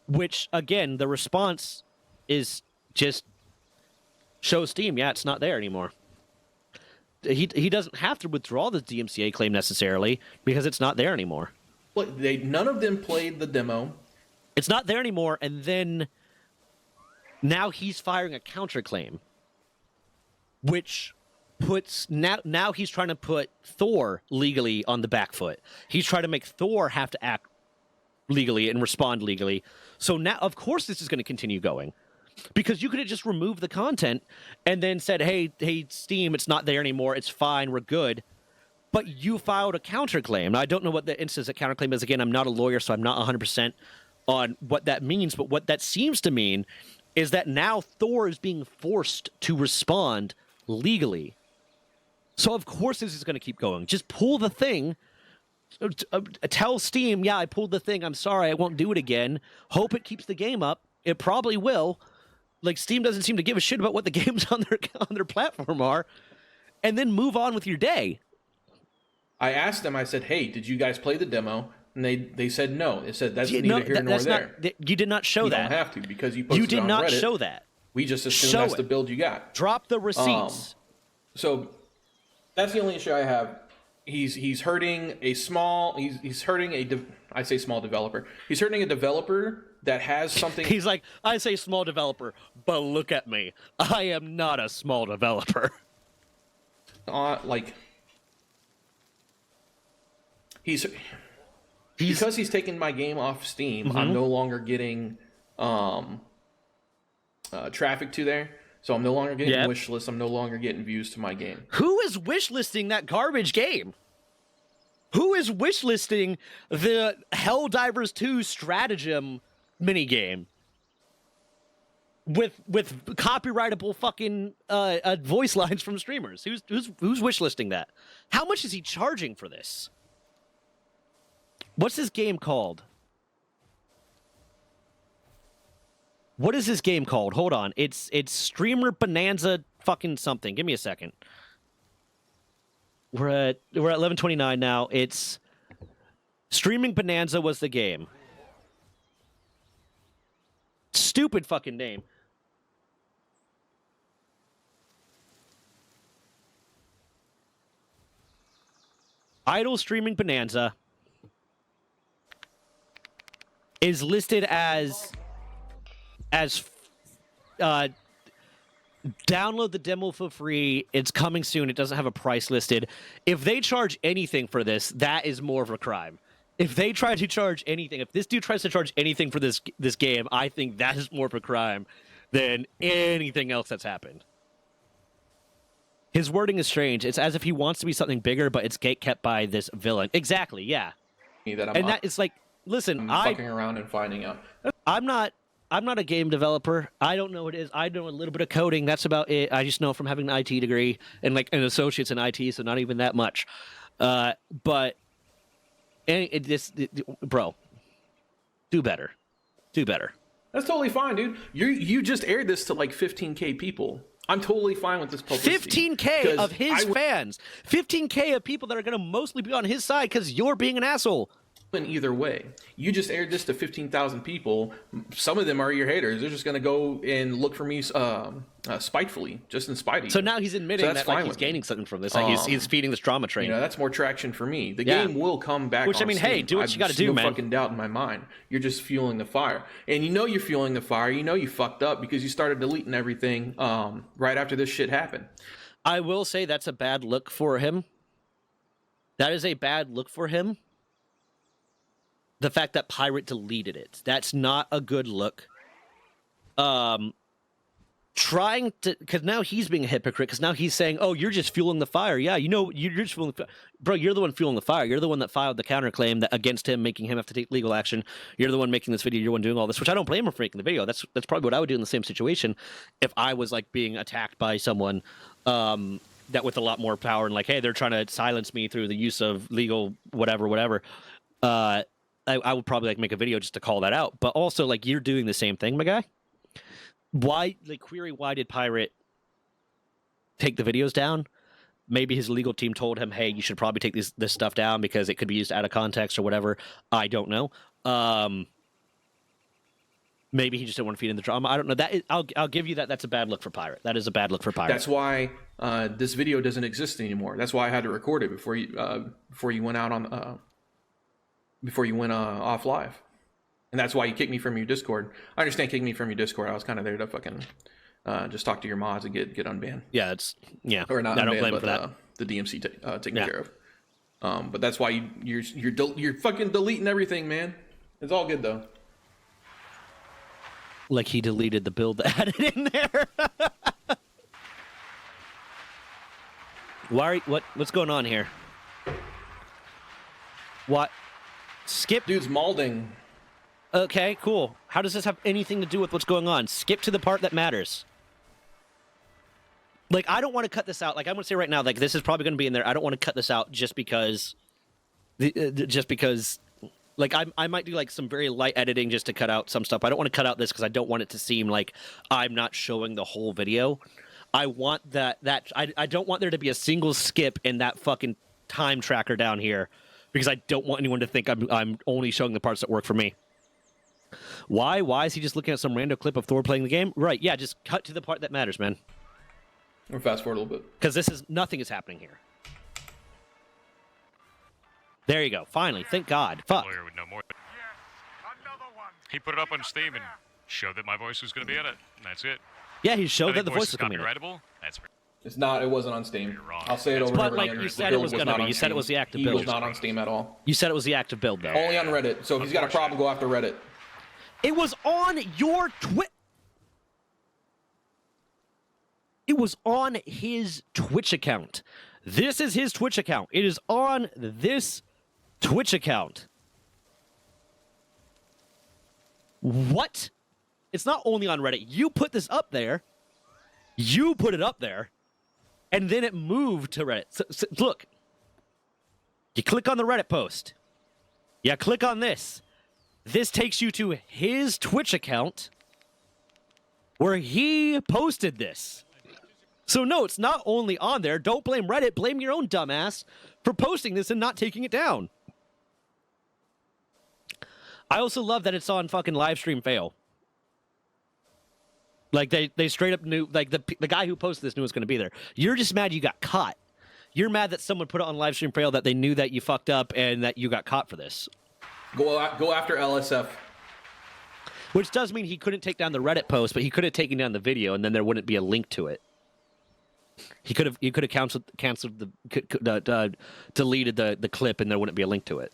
which, again, the response is just Show Steam, yeah, it's not there anymore. He doesn't have to withdraw the DMCA claim necessarily because it's not there anymore. Well, none of them played the demo. It's not there anymore, and then now he's firing a counterclaim, which puts now he's trying to put Thor legally on the back foot. He's trying to make Thor have to act legally and respond legally. So now, of course, this is going to continue going. Because you could have just removed the content and then said, hey, Steam, it's not there anymore. It's fine. We're good. But you filed a counterclaim. Now, I don't know what the instance of counterclaim is. Again, I'm not a lawyer, so I'm not 100% on what that means. But what that seems to mean is that now Thor is being forced to respond legally. So, of course, this is going to keep going. Just pull the thing. Tell Steam, yeah, I pulled the thing. I'm sorry. I won't do it again. Hope it keeps the game up. It probably will. Like, Steam doesn't seem to give a shit about what the games on their platform are, and then move on with your day. I asked them, I said, hey, did you guys play the demo? And they said no. They said that's neither here nor there. You did not show that. You don't have to because you posted You did it on not Reddit. show that. We just assume that's the build you got. Drop the receipts. So that's the only issue I have. He's hurting a small. He's hurting I say small developer. He's hurting a developer that has something. He's like, I say small developer, but look at me. I am not a small developer. Because he's taken my game off Steam. Mm-hmm. I'm no longer getting traffic to there. So I'm no longer getting wish lists. I'm no longer getting views to my game. Who is wishlisting that garbage game? Who is wishlisting the Helldivers 2 stratagem minigame with copyrightable fucking voice lines from streamers? Who's wishlisting that? How much is he charging for this? What's this game called? What is this game called? Hold on. It's Streamer Bonanza fucking something. Give me a second. We're at 11:29 now. It's Streaming Bonanza was the game. Stupid fucking name. Idle Streaming Bonanza is listed as download the demo for free. It's coming soon. It doesn't have a price listed. If they charge anything for this, that is more of a crime. If they try to charge anything, if this dude tries to charge anything for this game, I think that is more of a crime than anything else that's happened. His wording is strange. It's as if he wants to be something bigger, but it's gatekept by this villain. Exactly, yeah. That is like, listen, I'm fucking around and finding out. I'm not a game developer. I don't know what it is. I know a little bit of coding. That's about it. I just know from having an IT degree and like an associate's in IT, so not even that much. But bro, do better. Do better. That's totally fine, dude. You just aired this to like 15K people. I'm totally fine with this publicity. 15K of his fans. 15K of people that are going to mostly be on his side because you're being an asshole. In either way, you just aired this to 15,000 people. Some of them are your haters. They're just going to go and look for me spitefully, just in spite of you. So now he's admitting that like, he's gaining something from this. Like he's feeding this drama train. That's more traction for me. The game will come back. Which, I mean, hey, do what you got to do, man. No fucking doubt in my mind. You're just fueling the fire. And you're fueling the fire. You fucked up because you started deleting everything right after this shit happened. I will say that's a bad look for him. That is a bad look for him. The fact that Pirate deleted it. That's not a good look. Trying to... Because now he's being a hypocrite. Because now he's saying, oh, you're just fueling the fire. Yeah, you're just fueling the fire. Bro, you're the one fueling the fire. You're the one that filed the counterclaim that against him, making him have to take legal action. You're the one making this video. You're the one doing all this, which I don't blame him for making the video. That's probably what I would do in the same situation if I was, like, being attacked by someone that with a lot more power and, like, hey, they're trying to silence me through the use of legal whatever. I would probably like make a video just to call that out, but also like you're doing the same thing, my guy. Why did Pirate take the videos down? Maybe his legal team told him, hey, you should probably take this stuff down because it could be used out of context or whatever. I don't know. Maybe he just didn't want to feed in the drama. I don't know. I'll give you that. That's a bad look for Pirate. That is a bad look for Pirate. That's why this video doesn't exist anymore. That's why I had to record it before you went out on before you went off live, and that's why you kicked me from your Discord. I understand kicking me from your Discord. I was kind of there to fucking just talk to your mods and get unbanned. Yeah, or not I unbanned, don't blame but for that. the DMC taken care of. But that's why you're fucking deleting everything, man. It's all good though. Like he deleted the build that had it in there. What's going on here? What? Skip. Dude's malding. Okay, cool. How does this have anything to do with what's going on? Skip to the part that matters. Like, I don't want to cut this out. Like, I'm going to say right now, like, this is probably going to be in there. I don't want to cut this out just because... Like, I might do, like, some very light editing just to cut out some stuff. I don't want to cut out this because I don't want it to seem like I'm not showing the whole video. I want that I don't want there to be a single skip in that fucking time tracker down here because I don't want anyone to think I'm only showing the parts that work for me. Why? Why is he just looking at some random clip of Thor playing the game? Right, yeah, just cut to the part that matters, man. Or fast forward a little bit. Because nothing is happening here. There you go. Finally, thank God. Fuck. Lawyer would know more. He put it up on Steam and showed that my voice was going to be in it. And that's it. Yeah, he showed that the voice is is coming in. copyrightable. That's It's not. It wasn't on Steam. You're wrong. I'll say it over and But over like again. you The said, it build was not gonna be. on You said it Steam. was the active He build. was not on Steam at all. You said it was the active build, though. Only on Reddit. So if he's got a problem, go after Reddit. It was on your It was on his Twitch account. This is his Twitch account. It is on this Twitch account. What? It's not only on Reddit. You put this up there. You put it up there. And then it moved to Reddit. So look. You click on the Reddit post. You click on this. This takes you to his Twitch account where he posted this. So no, it's not only on there. Don't blame Reddit. Blame your own dumbass for posting this and not taking it down. I also love that it's on fucking Livestream Fail. Like, they straight up knew, like, the guy who posted this knew it was going to be there. You're just mad you got caught. You're mad that someone put it on Livestream Fail, that they knew that you fucked up and that you got caught for this. Go after LSF. Which does mean he couldn't take down the Reddit post, but he could have taken down the video, and then there wouldn't be a link to it. He could have deleted the clip, and there wouldn't be a link to it.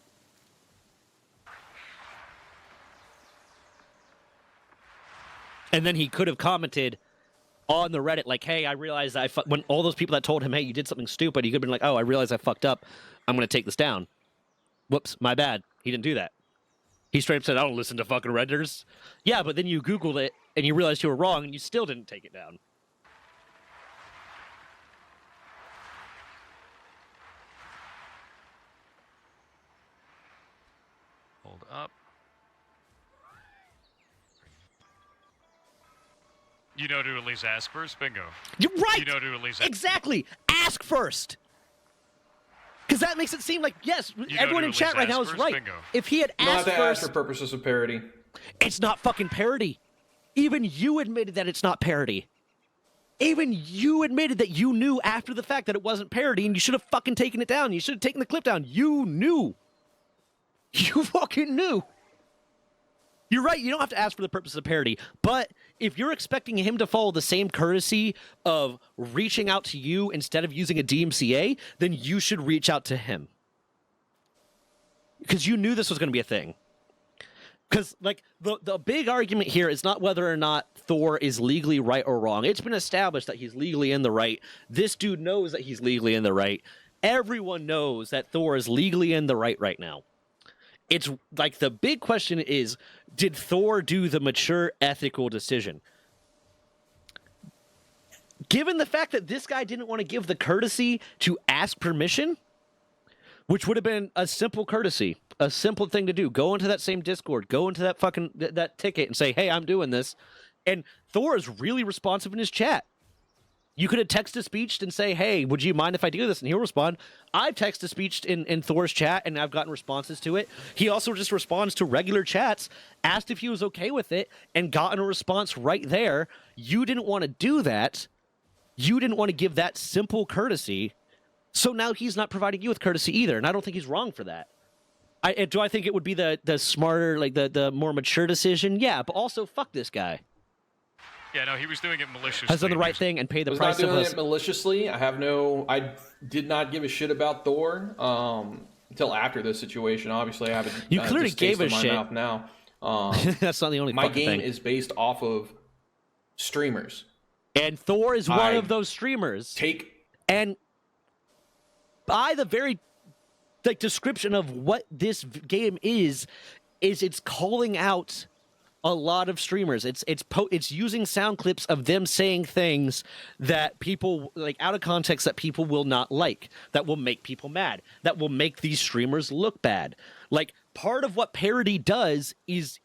And then he could have commented on the Reddit, like, hey, I realized when all those people that told him, hey, you did something stupid, he could have been like, oh, I realized I fucked up. I'm going to take this down. Whoops, my bad. He didn't do that. He straight up said, I don't listen to fucking Redditors. Yeah, but then you Googled it, and you realized you were wrong, and you still didn't take it down. Hold up. You know to at least ask first? Bingo. You're right! You know to at least ask. Exactly! Ask first! Because that makes it seem like, yes, everyone in chat right now is right. Bingo. If he had You don't have asked to ask first, for purposes of parody. it's not fucking parody. Even you admitted that it's not parody. Even you admitted that you knew after the fact that it wasn't parody, and you should have fucking taken it down. You should have taken the clip down. You knew. You fucking knew. You're right, you don't have to ask for the purpose of parody, but if you're expecting him to follow the same courtesy of reaching out to you instead of using a DMCA, then you should reach out to him. Because you knew this was going to be a thing. Because, like, the big argument here is not whether or not Thor is legally right or wrong. It's been established that he's legally in the right. This dude knows that he's legally in the right. Everyone knows that Thor is legally in the right now. It's like the big question is, did Thor do the mature ethical decision? Given the fact that this guy didn't want to give the courtesy to ask permission, which would have been a simple courtesy, a simple thing to do. Go into that same Discord, go into that fucking that ticket and say, hey, I'm doing this. And Thor is really responsive in his chat. You could have text-to-speeched and say, hey, would you mind if I do this? And he'll respond. I've text-to-speeched in Thor's chat, and I've gotten responses to it. He also just responds to regular chats, asked if he was okay with it, and gotten a response right there. You didn't want to do that. You didn't want to give that simple courtesy. So now he's not providing you with courtesy either, and I don't think he's wrong for that. Do I think it would be the smarter, like the more mature decision? Yeah, but also, fuck this guy. Yeah, no, he was doing it maliciously. Has done the right thing and paid the was price not of doing us. it maliciously. I did not give a shit about Thor until after this situation. Obviously, I have a You clearly gave a in my shit. mouth now. That's not the only My fucking game thing. is based off of streamers. And Thor is one I of those streamers. Take And by the very description of what this game is it's calling out a lot of streamers. It's using sound clips of them saying things that people out of context that people will not like, that will make people mad, that will make these streamers look bad. Like, part of what parody does is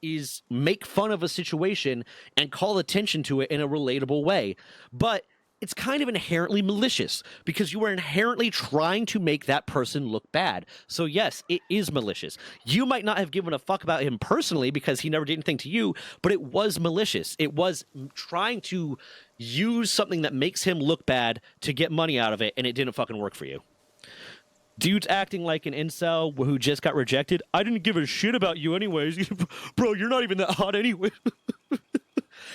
make fun of a situation and call attention to it in a relatable way. But it's kind of inherently malicious because you are inherently trying to make that person look bad. So yes, it is malicious. You might not have given a fuck about him personally because he never did anything to you, but it was malicious. It was trying to use something that makes him look bad to get money out of it, and it didn't fucking work for you. Dude's acting like an incel who just got rejected. I didn't give a shit about you anyways. Bro, you're not even that hot anyway.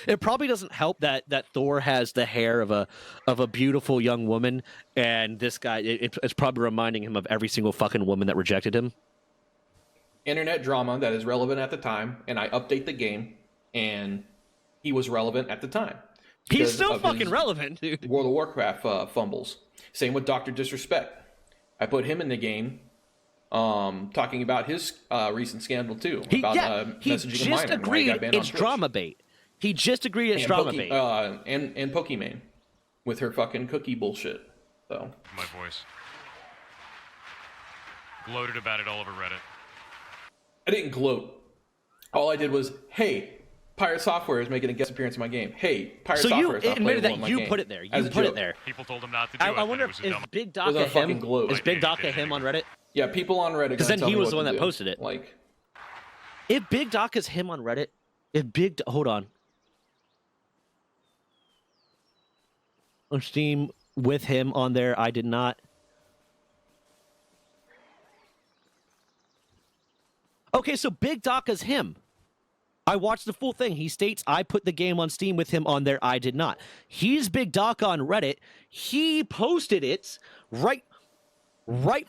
It probably doesn't help that Thor has the hair of a beautiful young woman, and this guy, it's probably reminding him of every single fucking woman that rejected him. internet drama that is relevant at the time, and I update the game, and he was relevant at the time. He's because still of fucking his relevant, dude. World of Warcraft fumbles. Same with Dr. Disrespect. I put him in the game, talking about his recent scandal too. He about just messaging a minor. and why he agreed got banned on it's Twitch. drama bait. He just agreed it's And drama bait. and Pokimane with her fucking cookie bullshit. So My voice. Gloated about it all over Reddit. I didn't gloat. All I did was, hey, PirateSoftware is making a guest appearance in my game. Hey, PirateSoftware So you is not admitted playable that in my you game. put it there. As You a put it joke. there. People told him not to do it. I and wonder it was a if dumb... Big was a Doc fucking him. gloat. Is Big I Doc did him on anyway. Reddit? Yeah, people on Reddit. Because gonna then he tell me was what the one to that do. posted it. Like, If Big Doc is him on Reddit, hold on. On Steam with him on there, I did not. Okay, so Big Doc is him. I watched the full thing. He states, I put the game on Steam with him on there. I did not. He's Big Doc on Reddit. He posted it right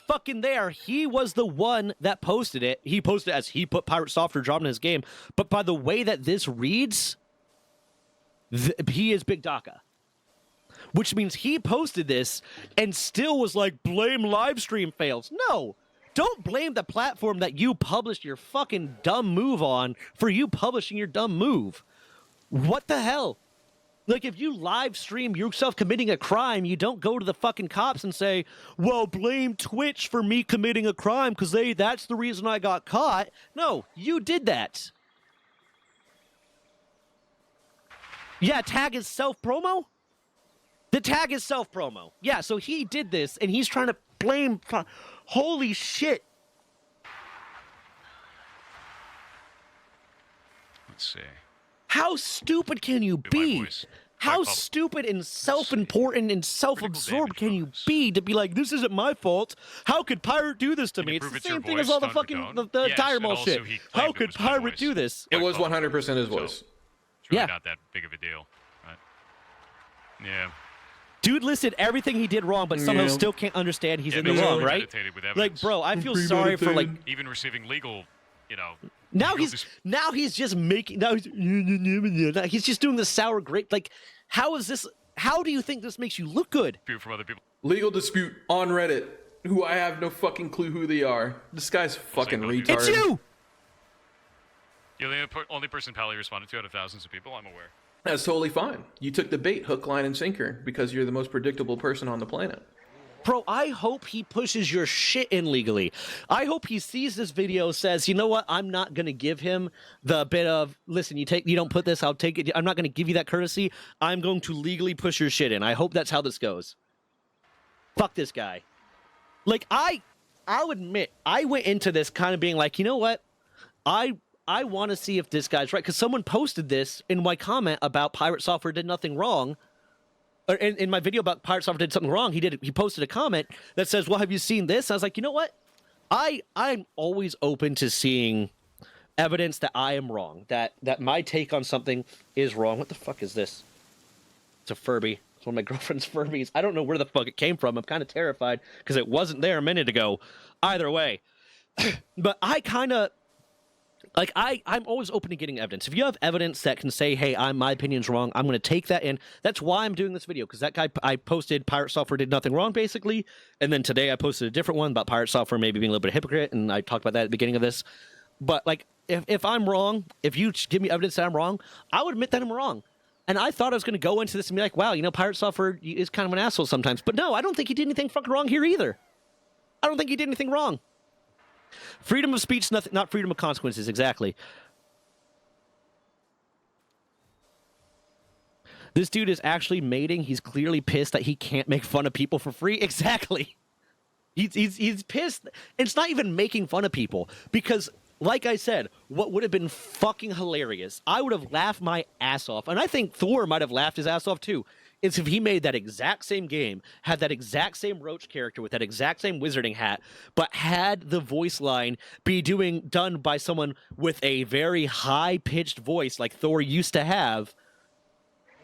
fucking there. He was the one that posted it. He posted it as he put PirateSoftware job in his game. But by the way that this reads, he is Big Doca. Which means he posted this and still was like, blame live stream fails. No. Don't blame the platform that you published your fucking dumb move on for you publishing your dumb move. What the hell? Like, if you live stream yourself committing a crime, you don't go to the fucking cops and say, well, blame Twitch for me committing a crime because that's the reason I got caught. No, you did that. Yeah, tag is self-promo? The tag is self-promo. Yeah, so he did this, and he's trying to blame... Holy shit. Let's see. How stupid can you Do my be? voice. How My pub- stupid and self-important and self-absorbed can you bonus. be to be like, this isn't my fault? How could Pirate do this to Can me? you It's prove the it's your same thing as voice, all the Dr. fucking Doan? the Yes, tire and mall also shit. he How claimed it could was my Pirate voice. do this? it was Well, 100% his so- voice. It's really Yeah. not that big of a deal. Right? Yeah. Dude listed everything he did wrong, but somehow Yeah. still can't understand he's Yeah, in the those are wrong, right? premeditated with Like, evidence. bro, I feel sorry for like Even receiving legal, now legal he's just making he's just doing the sour grape. Like, how is this? How do you think this makes you look good? dispute from other people. Legal dispute on Reddit. Who I have no fucking clue who they are. This guy's fucking don't do retard. that. It's you. You're the only person Pally responded to out of thousands of people, I'm aware. That's totally fine. You took the bait, hook, line, and sinker, because you're the most predictable person on the planet. Bro, I hope he pushes your shit in legally. I hope he sees this video, says, you know what, I'm not going to give him the bit of, listen, you don't put this, I'll take it. I'm not going to give you that courtesy. I'm going to legally push your shit in. I hope that's how this goes. Fuck this guy. Like, I'll admit, I went into this kind of being like, you know what, I want to see if this guy's right. Because someone posted this in my comment about PirateSoftware did nothing wrong. In my video about PirateSoftware did something wrong, he posted a comment that says, well, have you seen this? I was like, you know what? I'm always open to seeing evidence that I am wrong, that my take on something is wrong. What the fuck is this? It's a Furby. It's one of my girlfriend's Furbies. I don't know where the fuck it came from. I'm kind of terrified because it wasn't there a minute ago. Either way. But I kind of... Like, I'm always open to getting evidence. If you have evidence that can say, hey, my opinion's wrong, I'm going to take that in. That's why I'm doing this video, because that guy, I posted PirateSoftware did nothing wrong, basically. And then today I posted a different one about PirateSoftware maybe being a little bit of a hypocrite, and I talked about that at the beginning of this. But, like, if I'm wrong, if you give me evidence that I'm wrong, I would admit that I'm wrong. And I thought I was going to go into this and be like, wow, you know, PirateSoftware is kind of an asshole sometimes. But no, I don't think he did anything fucking wrong here either. I don't think he did anything wrong. Freedom of speech, not freedom of consequences, exactly. This dude is actually mating. He's clearly pissed that he can't make fun of people for free. Exactly. He's pissed. It's not even making fun of people. Because, like I said, what would have been fucking hilarious, I would have laughed my ass off, and I think Thor might have laughed his ass off too, is if he made that exact same game, had that exact same Roach character with that exact same wizarding hat, but had the voice line be done by someone with a very high-pitched voice like Thor used to have,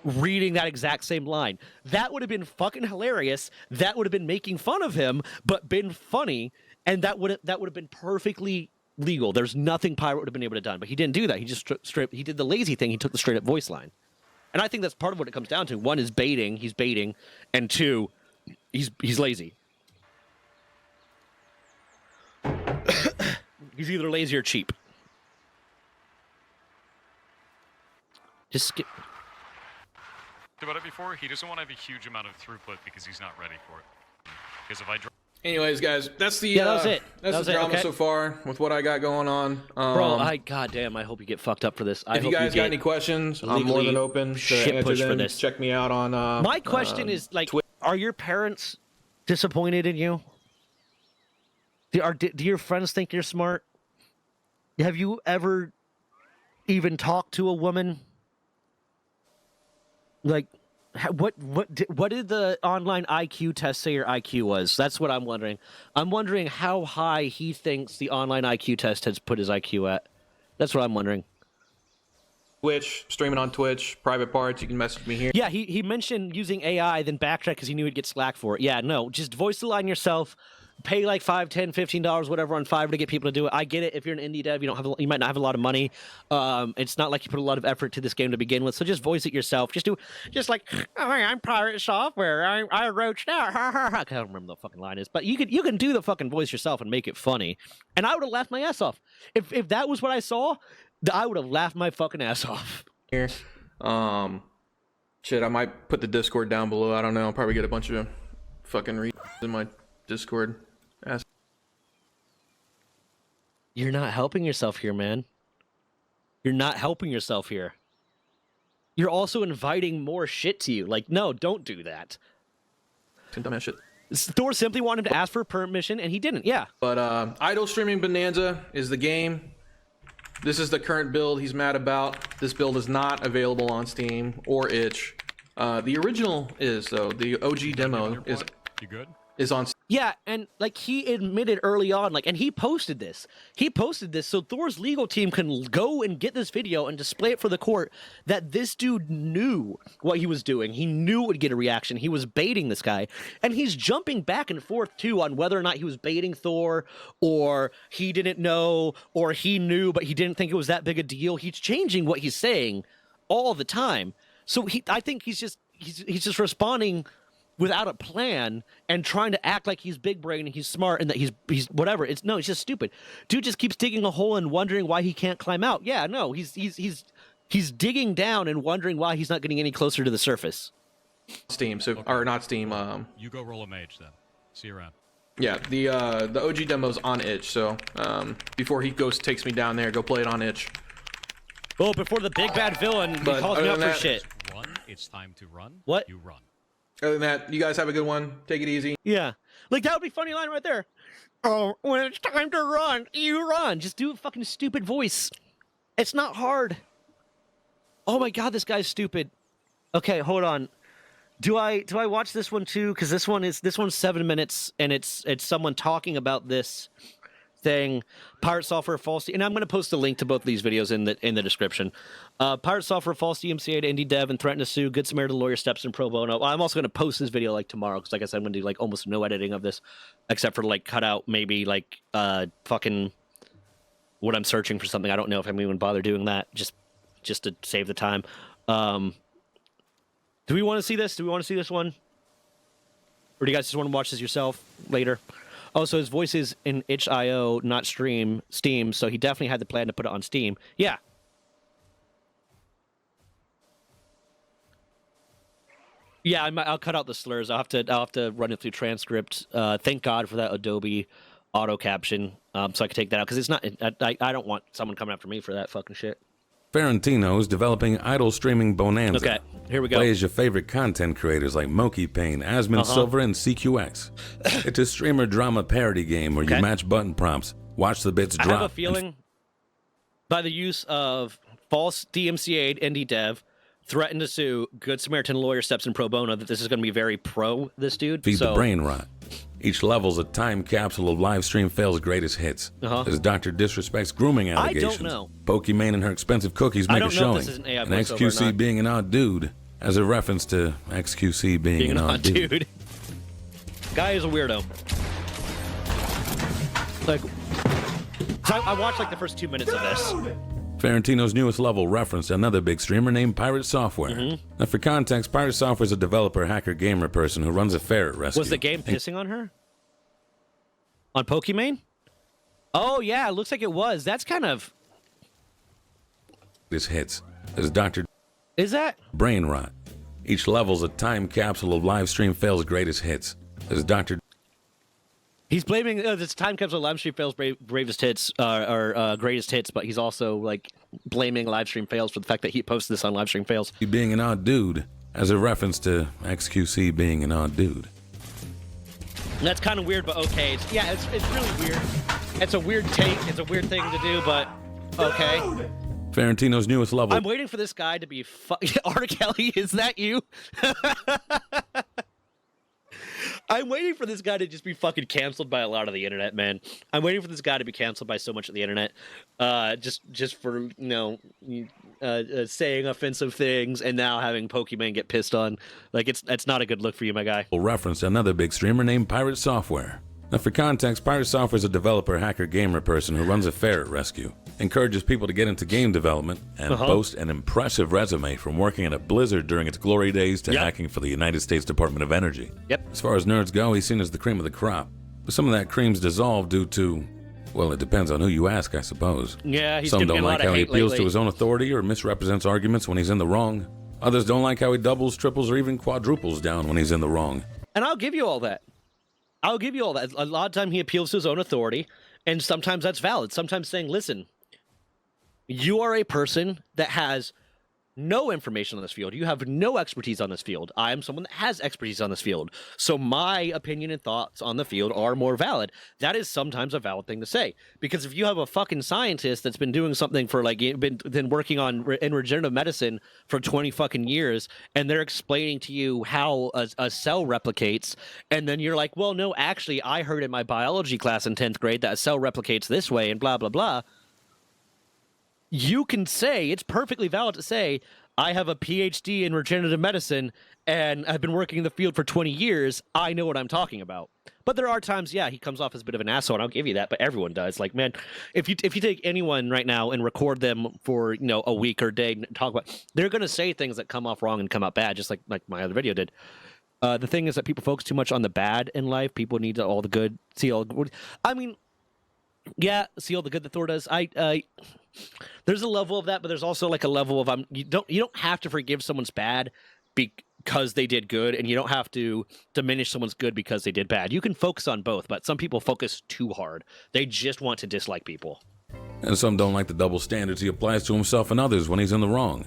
reading that exact same line. That would have been fucking hilarious. That would have been making fun of him, but been funny, and that would have been perfectly legal. There's nothing Pirate would have been able to do, but he didn't do that. He just he did the lazy thing. He took the straight-up voice line. And I think that's part of what it comes down to. One is baiting, he's baiting, and two, he's lazy. He's either lazy or cheap. Just skip. About it before, he doesn't want to have a huge amount of throughput because he's not ready for it. Because if I drop... Anyways, guys, that's the that was it. That's the drama so far with what I got going on. Bro, goddamn, I hope you get fucked up for this. If you guys got any questions, I'm more than open to answer them. For this. Check me out on. My question is, like, are your parents disappointed in you? Do your friends think you're smart? Have you ever even talked to a woman? Like, what did the online IQ test say your IQ was? That's what I'm wondering. I'm wondering how high he thinks the online IQ test has put his IQ at. That's what I'm wondering. Twitch, streaming on Twitch, private parts, you can message me here. Yeah, he mentioned using AI, then backtrack because he knew he'd get slack for it. Yeah, no, just voice the line yourself. Pay like $5, $10, $15, whatever on Fiverr to get people to do it. I get it. If you're an indie dev, you might not have a lot of money. It's not like you put a lot of effort to this game to begin with. So just voice it yourself. Just like, oh, hey, I'm PirateSoftware. I roached out. I can't remember the fucking line is, but you can do the fucking voice yourself and make it funny. And I would have laughed my ass off if that was what I saw. I would have laughed my fucking ass off. Here, shit, I might put the Discord down below. I don't know. I'll probably get a bunch of fucking reads in my Discord. You're not helping yourself here, man. You're not helping yourself here. You're also inviting more shit to you. Like, no, don't do that. Some dumbass shit. Thor simply wanted to ask for permission, and he didn't. Yeah. But Idle Streaming Bonanza is the game. This is the current build he's mad about. This build is not available on Steam or itch. The original is, though. The OG demo is... You good? Is on. Yeah, and like he admitted early on, like, and he posted this. He posted this so Thor's legal team can go and get this video and display it for the court that this dude knew what he was doing. He knew it would get a reaction. He was baiting this guy, and he's jumping back and forth too on whether or not he was baiting Thor, or he didn't know, or he knew but he didn't think it was that big a deal. He's changing what he's saying all the time. So I think he's just responding without a plan and trying to act like he's big brain and he's smart and that he's whatever. It's just stupid. Dude just keeps digging a hole and wondering why he can't climb out. Yeah, no, he's digging down and wondering why he's not getting any closer to the surface. Steam, so Okay. or not Steam. You go roll a mage then. See you around. Yeah, the OG demo's on itch, so before he takes me down there, go play it on itch. Oh, before the big bad villain But calls me other up than for that- shit. Run. It's time to run. What? You run. Other than that, you guys have a good one. Take it easy. Yeah. Like, that would be a funny line right there. Oh, when it's time to run, you run. Just do a fucking stupid voice. It's not hard. Oh my god, this guy's stupid. Okay, hold on. Do I watch this one too? Because this one's 7 minutes, and it's someone talking about this thing. PirateSoftware false, and I'm going to post a link to both of these videos in the description. PirateSoftware false DMCA'd indie dev and threatened to sue. Good Samaritan lawyer steps in pro bono. I'm also going to post this video like tomorrow because, like I said, I'm going to do like almost no editing of this, except for like cut out maybe like fucking when I'm searching for something. I don't know if I'm even bother doing that just to save the time. Do we want to see this? Do we want to see this one? Or do you guys just want to watch this yourself later? Oh, so his voice is in itch.io, not Steam, so he definitely had the plan to put it on Steam. Yeah. Yeah, I'll cut out the slurs. I'll have to run it through transcript. Thank God for that Adobe auto caption, so I can take that out, because it's not. I don't want someone coming after me for that fucking shit. Ferentino's developing idle streaming bonanza. Okay, here we go. Play as your favorite content creators like Moki Payne, Asmon Silver, and CQX. It's a streamer drama parody game where you match button prompts, watch the bits drop. I have a feeling by the use of false DMCA'd indie dev, threatened to sue, Good Samaritan lawyer steps in pro bono, that this is going to be very pro this dude. Feed the brain rot. Each level's a time capsule of live stream fails greatest hits. As Dr. Disrespect's grooming allegations. I don't know. Pokimane and her expensive cookies make a showing. And XQC being an odd dude, as a reference to XQC being an odd dude. Guy is a weirdo. Like, so I watched like the first 2 minutes of this. Ferentino's newest level referenced another big streamer named PirateSoftware. Now, for context, PirateSoftware is a developer, hacker, gamer person who runs a ferret rescue. Was the game pissing on her? On Pokimane? Oh, yeah, it looks like it was. That's kind of... This hits. As Dr. Is that? Brain rot. Each level's a time capsule of live stream fails greatest hits. As Dr. He's blaming this time capsule live stream fails bravest hits or greatest hits, but he's also like blaming live stream fails for the fact that he posted this on live stream fails. Being an odd dude, as a reference to XQC being an odd dude. That's kind of weird, but okay. It's really weird. It's a weird take. It's a weird thing to do, but okay. Ferentino's newest level. I'm waiting for this guy to be Art Kelly, is that you? I'm waiting for this guy to just be fucking canceled by a lot of the internet, man. I'm waiting for this guy to be canceled by so much of the internet, just for saying offensive things and now having Pokimane get pissed on. Like it's not a good look for you, my guy. Reference another big streamer named PirateSoftware. Now, for context, PirateSoftware is a developer, hacker, gamer person who runs a ferret rescue, encourages people to get into game development, and boasts an impressive resume from working at Blizzard during its glory days to hacking for the United States Department of Energy. As far as nerds go, he's seen as the cream of the crop. But some of that cream's dissolved due to, well, it depends on who you ask, I suppose. Yeah, he's Some gonna don't get a like lot of how he hate appeals lately. to his own authority or misrepresents arguments when he's in the wrong. Others don't like how he doubles, triples, or even quadruples down when he's in the wrong. And I'll give you all that. A lot of time he appeals to his own authority, and sometimes that's valid. Sometimes saying, listen, you are a person that has no information on this field. You have no expertise on this field. I am someone that has expertise on this field. So my opinion and thoughts on the field are more valid. That is sometimes a valid thing to say. Because if you have a fucking scientist that's been doing something for been working in regenerative medicine for 20 fucking years, and they're explaining to you how a cell replicates, and then you're like, well, no, actually, I heard in my biology class in 10th grade that a cell replicates this way and blah, blah, blah. You can say, it's perfectly valid to say, I have a PhD in regenerative medicine and I've been working in the field for 20 years. I know what I'm talking about. But there are times, he comes off as a bit of an asshole, and I'll give you that, but everyone does. Like, man, if you take anyone right now and record them for, a week or a day and talk about, they're going to say things that come off wrong and come out bad, just like my other video did. The thing is that people focus too much on the bad in life. People need all the good, see all the good. I mean, yeah, see all the good that Thor does. There's a level of that, but there's also like a level of you don't have to forgive someone's bad because they did good, and you don't have to diminish someone's good because they did bad. You can focus on both, but some people focus too hard. They just want to dislike people. And some don't like the double standards he applies to himself and others when he's in the wrong.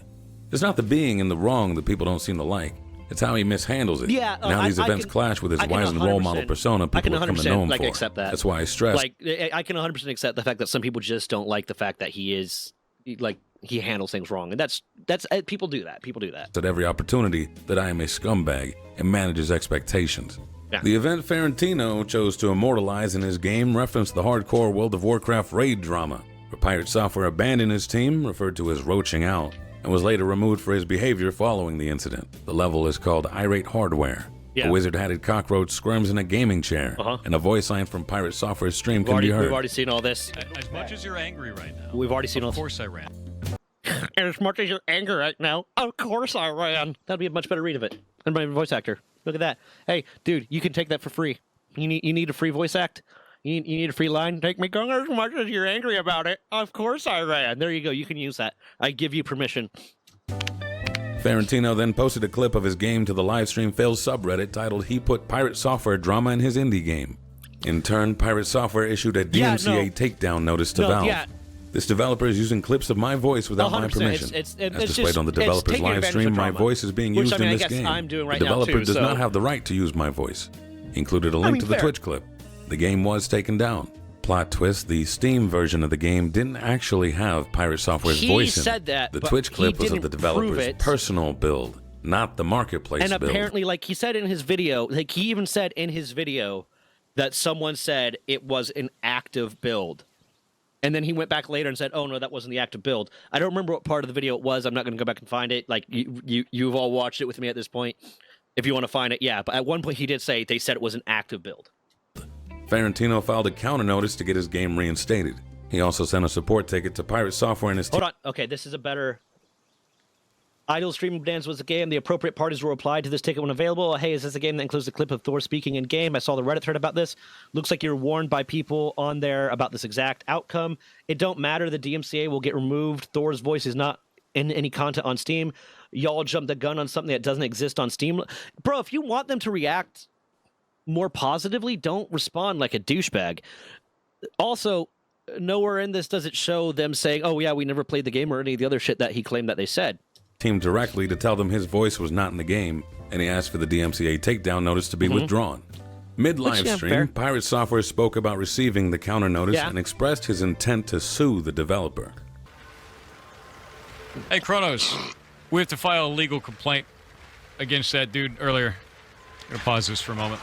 It's not the being in the wrong that people don't seem to like. It's how he mishandles it. Yeah, and how these events clash with his wise and role model persona people have come to know him for. Accept that. That's why I stress. Like, I can 100% accept the fact that some people just don't like the fact that he handles things wrong, and that's people do that. People do that. At every opportunity that I am a scumbag and manages expectations. Yeah. The event Ferentino chose to immortalize in his game referenced the hardcore World of Warcraft raid drama, where Pirate Software abandoned his team, referred to as roaching out, and was later removed for his behavior following the incident. The level is called Irate Hardware. Yeah. A wizard-hatted cockroach squirms in a gaming chair, and a voice line from Pirate Software's stream can be heard. We've already seen all this. As much as you're angry right now, We've already seen all of this. course I ran. As much as you're angry right now, of course I ran. That'd be a much better read of it. And my voice actor. Look at that. Hey, dude, you can take that for free. You need a free voice act? You need a free line? Take me going as much as you're angry about it. Of course I ran. There you go. You can use that. I give you permission. Ferentino then posted a clip of his game to the livestream fails subreddit titled "He Put Pirate Software Drama in His Indie Game." In turn, Pirate Software issued a DMCA takedown notice to Valve. Yeah. This developer is using clips of my voice without my permission. It's As displayed just, on the developer's taking live advantage of stream, my drama, voice is being which, used I mean, in I this guess game. I'm doing right the now, developer too, does so- not have the right to use my voice. Included a link to the fair. Twitch clip. The game was taken down. Plot twist, the Steam version of the game didn't actually have Pirate Software's voice in it. He said that, The but Twitch clip he was of the didn't prove developer's it. personal build, not the marketplace And build. apparently, like he said in his video, like he even said in his video that someone said it was an active build. And then he went back later and said, "Oh no, that wasn't the active build." I don't remember what part of the video it was. I'm not going to go back and find it. Like you've all watched it with me at this point. If you want to find it, yeah. But at one point he did say they said it was an active build. Ferentino filed a counter notice to get his game reinstated. He also sent a support ticket to Pirate Software and his team. Hold on. Okay, this is a better. Idle streaming bans was a game. The appropriate parties will reply to this ticket when available. Hey, is this a game that includes a clip of Thor speaking in game? I saw the Reddit thread about this. Looks like you're warned by people on there about this exact outcome. It don't matter. The DMCA will get removed. Thor's voice is not in any content on Steam. Y'all jumped the gun on something that doesn't exist on Steam. Bro, if you want them to react more positively, don't respond like a douchebag. Also, nowhere in this does it show them saying, "Oh yeah, we never played the game," or any of the other shit that he claimed that they said. Team directly to tell them his voice was not in the game, and he asked for the DMCA takedown notice to be withdrawn. Mid-live Which, yeah, stream, fair. Pirate Software spoke about receiving the counter notice and expressed his intent to sue the developer. Hey, Kronos, we have to file a legal complaint against that dude earlier. I'm gonna pause this for a moment.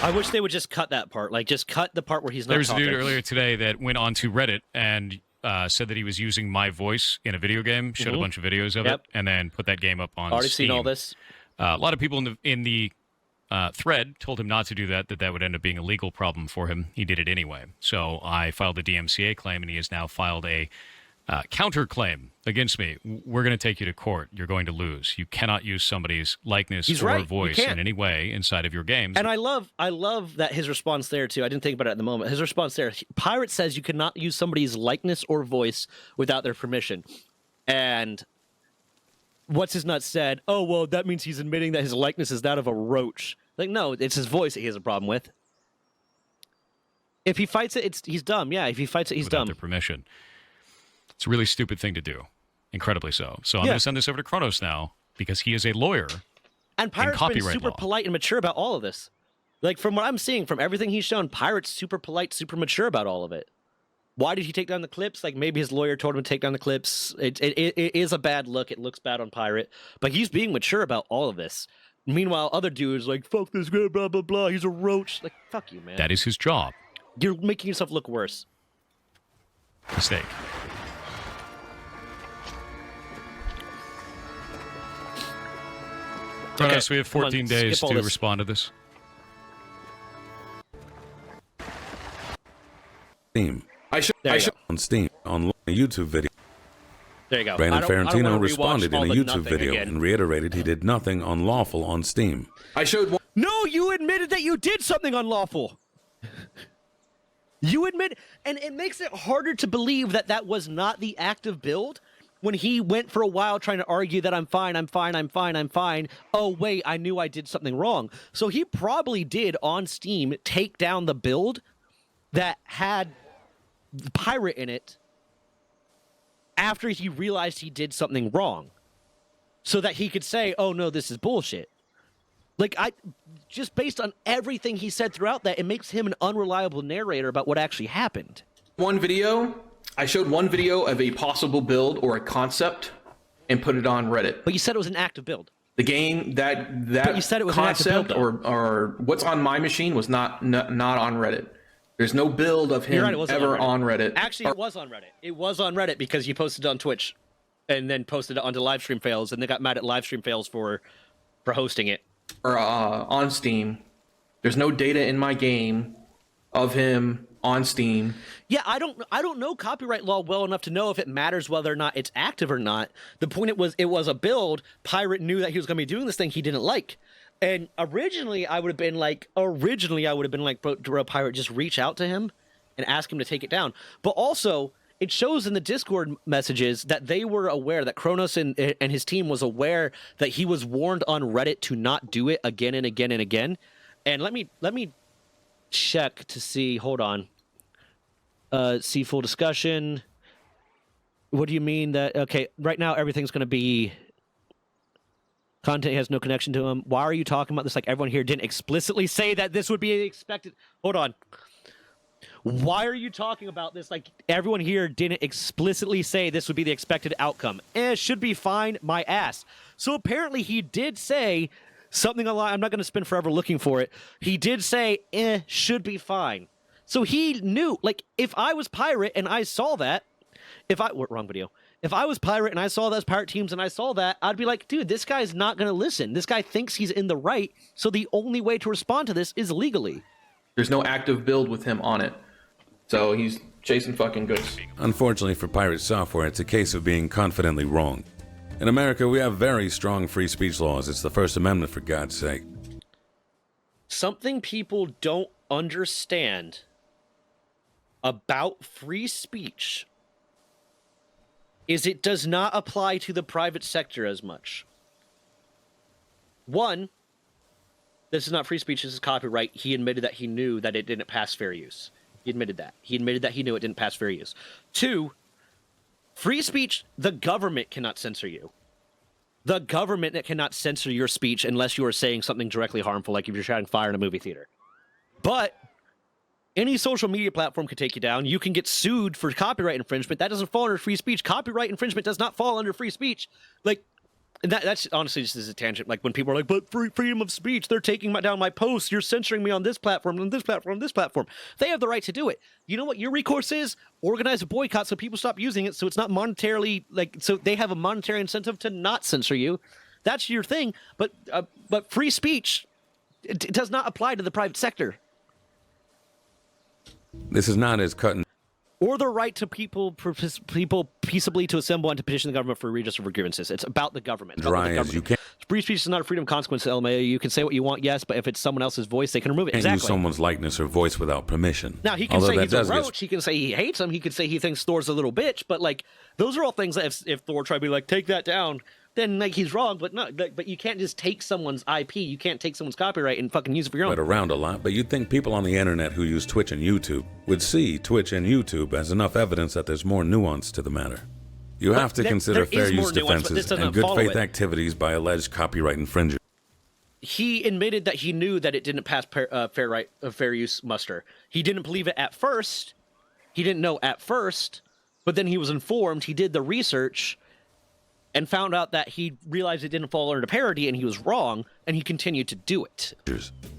I wish they would just cut that part. Like, just cut the part where he's not There was a talking. dude earlier today that went onto Reddit and said that he was using my voice in a video game, showed a bunch of videos of it, and then put that game up on Already Steam. seen all this. A lot of people in the thread told him not to do that, that would end up being a legal problem for him. He did it anyway. So I filed a DMCA claim, and he has now filed a counterclaim against me. We're going to take you to court. You're going to lose. You cannot use somebody's likeness He's or right. You voice can't. in any way inside of your games. And I love that his response there too. I didn't think about it at the moment. His response there, Pirate says you cannot use somebody's likeness or voice without their permission. And what's his nuts said, "Oh well, that means he's admitting that his likeness is that of a roach." Like, no, it's his voice that he has a problem with. If he fights it, he's dumb. Yeah, if he fights it, he's without dumb. their permission. It's a really stupid thing to do. Incredibly so. So I'm going to send this over to Kronos now because he is a lawyer. And Pirate's been copyright super law. polite and mature about all of this. Like, from what I'm seeing, from everything he's shown, Pirate's super polite, super mature about all of it. Why did he take down the clips? Like, maybe his lawyer told him to take down the clips. It is a bad look. It looks bad on Pirate. But he's being mature about all of this. Meanwhile, other dudes like, "Fuck this guy, blah, blah, blah. He's a roach." Like, fuck you, man. That is his job. You're making yourself look worse. Mistake. Kronos, we have come on, 14 days skip all to this. respond to this. Steam. There you go. On Steam, on a YouTube video. There you go. Brandon I don't Ferentino wanna rewatch responded in all a the YouTube nothing video again. and reiterated he did nothing unlawful on Steam. I showed one. No, you admitted that you did something unlawful. You admit, and it makes it harder to believe that that was not the active build when he went for a while trying to argue that I'm fine, oh, wait, I knew I did something wrong. So he probably did, on Steam, take down the build that had the pirate in it after he realized he did something wrong, so that he could say, oh, no, this is bullshit. Like, just based on everything he said throughout that, it makes him an unreliable narrator about what actually happened. I showed one video of a possible build or a concept and put it on Reddit. But you said it was an active build. The game that But you said it was an active concept build, or what's on my machine was not on Reddit. There's no build of him ever on Reddit. Actually, it was on Reddit. It was on Reddit because you posted it on Twitch and then posted it onto Livestream Fails, and they got mad at Livestream Fails for hosting it. Or on Steam. There's no data in my game of him on Steam. Yeah, I don't know copyright law well enough to know if it matters whether or not it's active or not. The point it was a build. Pirate knew that he was going to be doing this thing he didn't like. And originally I would have been like, bro, Pirate, just reach out to him and ask him to take it down. But also, it shows in the Discord messages that they were aware, that Kronos and his team was aware that he was warned on Reddit to not do it again and again and again. And let me check to see. Hold on. See full discussion. What do you mean that? Okay, right now everything's going to be content has no connection to him. Why are you talking about this like everyone here didn't explicitly say that this would be expected? Hold on. Why are you talking about this like everyone here didn't explicitly say this would be the expected outcome? Should be fine, my ass. So apparently he did say something a lot. I'm not going to spend forever looking for it. He did say, should be fine. So he knew, like, if I was Pirate and I saw that, wrong video. If I was Pirate and I saw those Pirate teams and I saw that, I'd be like, dude, this guy's not going to listen. This guy thinks he's in the right. So the only way to respond to this is legally. There's no active build with him on it. So he's chasing fucking goods. Unfortunately for Pirate Software, it's a case of being confidently wrong. In America, we have very strong free speech laws. It's the First Amendment, for God's sake. Something people don't understand about free speech is it does not apply to the private sector as much. One, this is not free speech, this is copyright. He admitted that he knew that it didn't pass fair use. He admitted that. He admitted that he knew it didn't pass fair use. Two, free speech, the government cannot censor you. The government cannot censor your speech unless you are saying something directly harmful, like if you're shouting fire in a movie theater. But any social media platform can take you down. You can get sued for copyright infringement. That doesn't fall under free speech. Copyright infringement does not fall under free speech. Like, that's honestly just as a tangent. Like, when people are like, but freedom of speech, they're taking down my posts. You're censoring me on this platform, on this platform, on this platform. They have the right to do it. You know what your recourse is? Organize a boycott so people stop using it, so it's not monetarily, like, so they have a monetary incentive to not censor you. That's your thing. But free speech, it does not apply to the private sector. This is not as cut and or the right to people peaceably to assemble and to petition the government for redress of grievances. It's about the government. dry as you can. Free speech is not a freedom of consequence, LMA. You can say what you want, yes, but if it's someone else's voice, they can remove it. Can't Exactly. use someone's likeness or voice without permission. Now, he can say he's a roach, he can say he hates him, he could say he thinks Thor's a little bitch, but, like, those are all things that if Thor tried to be like, take that down, then, like, he's wrong, but no, but you can't just take someone's IP, you can't take someone's copyright and fucking use it for your own. But around a lot, but you'd think people on the internet who use Twitch and YouTube would see Twitch and YouTube as enough evidence that there's more nuance to the matter. You have to consider fair use defenses and good faith activities by alleged copyright infringers. He admitted that he knew that it didn't pass fair use muster. He didn't believe it at first. He didn't know at first, but then he was informed. He did the research and found out that he realized it didn't fall under parody and he was wrong, and he continued to do it.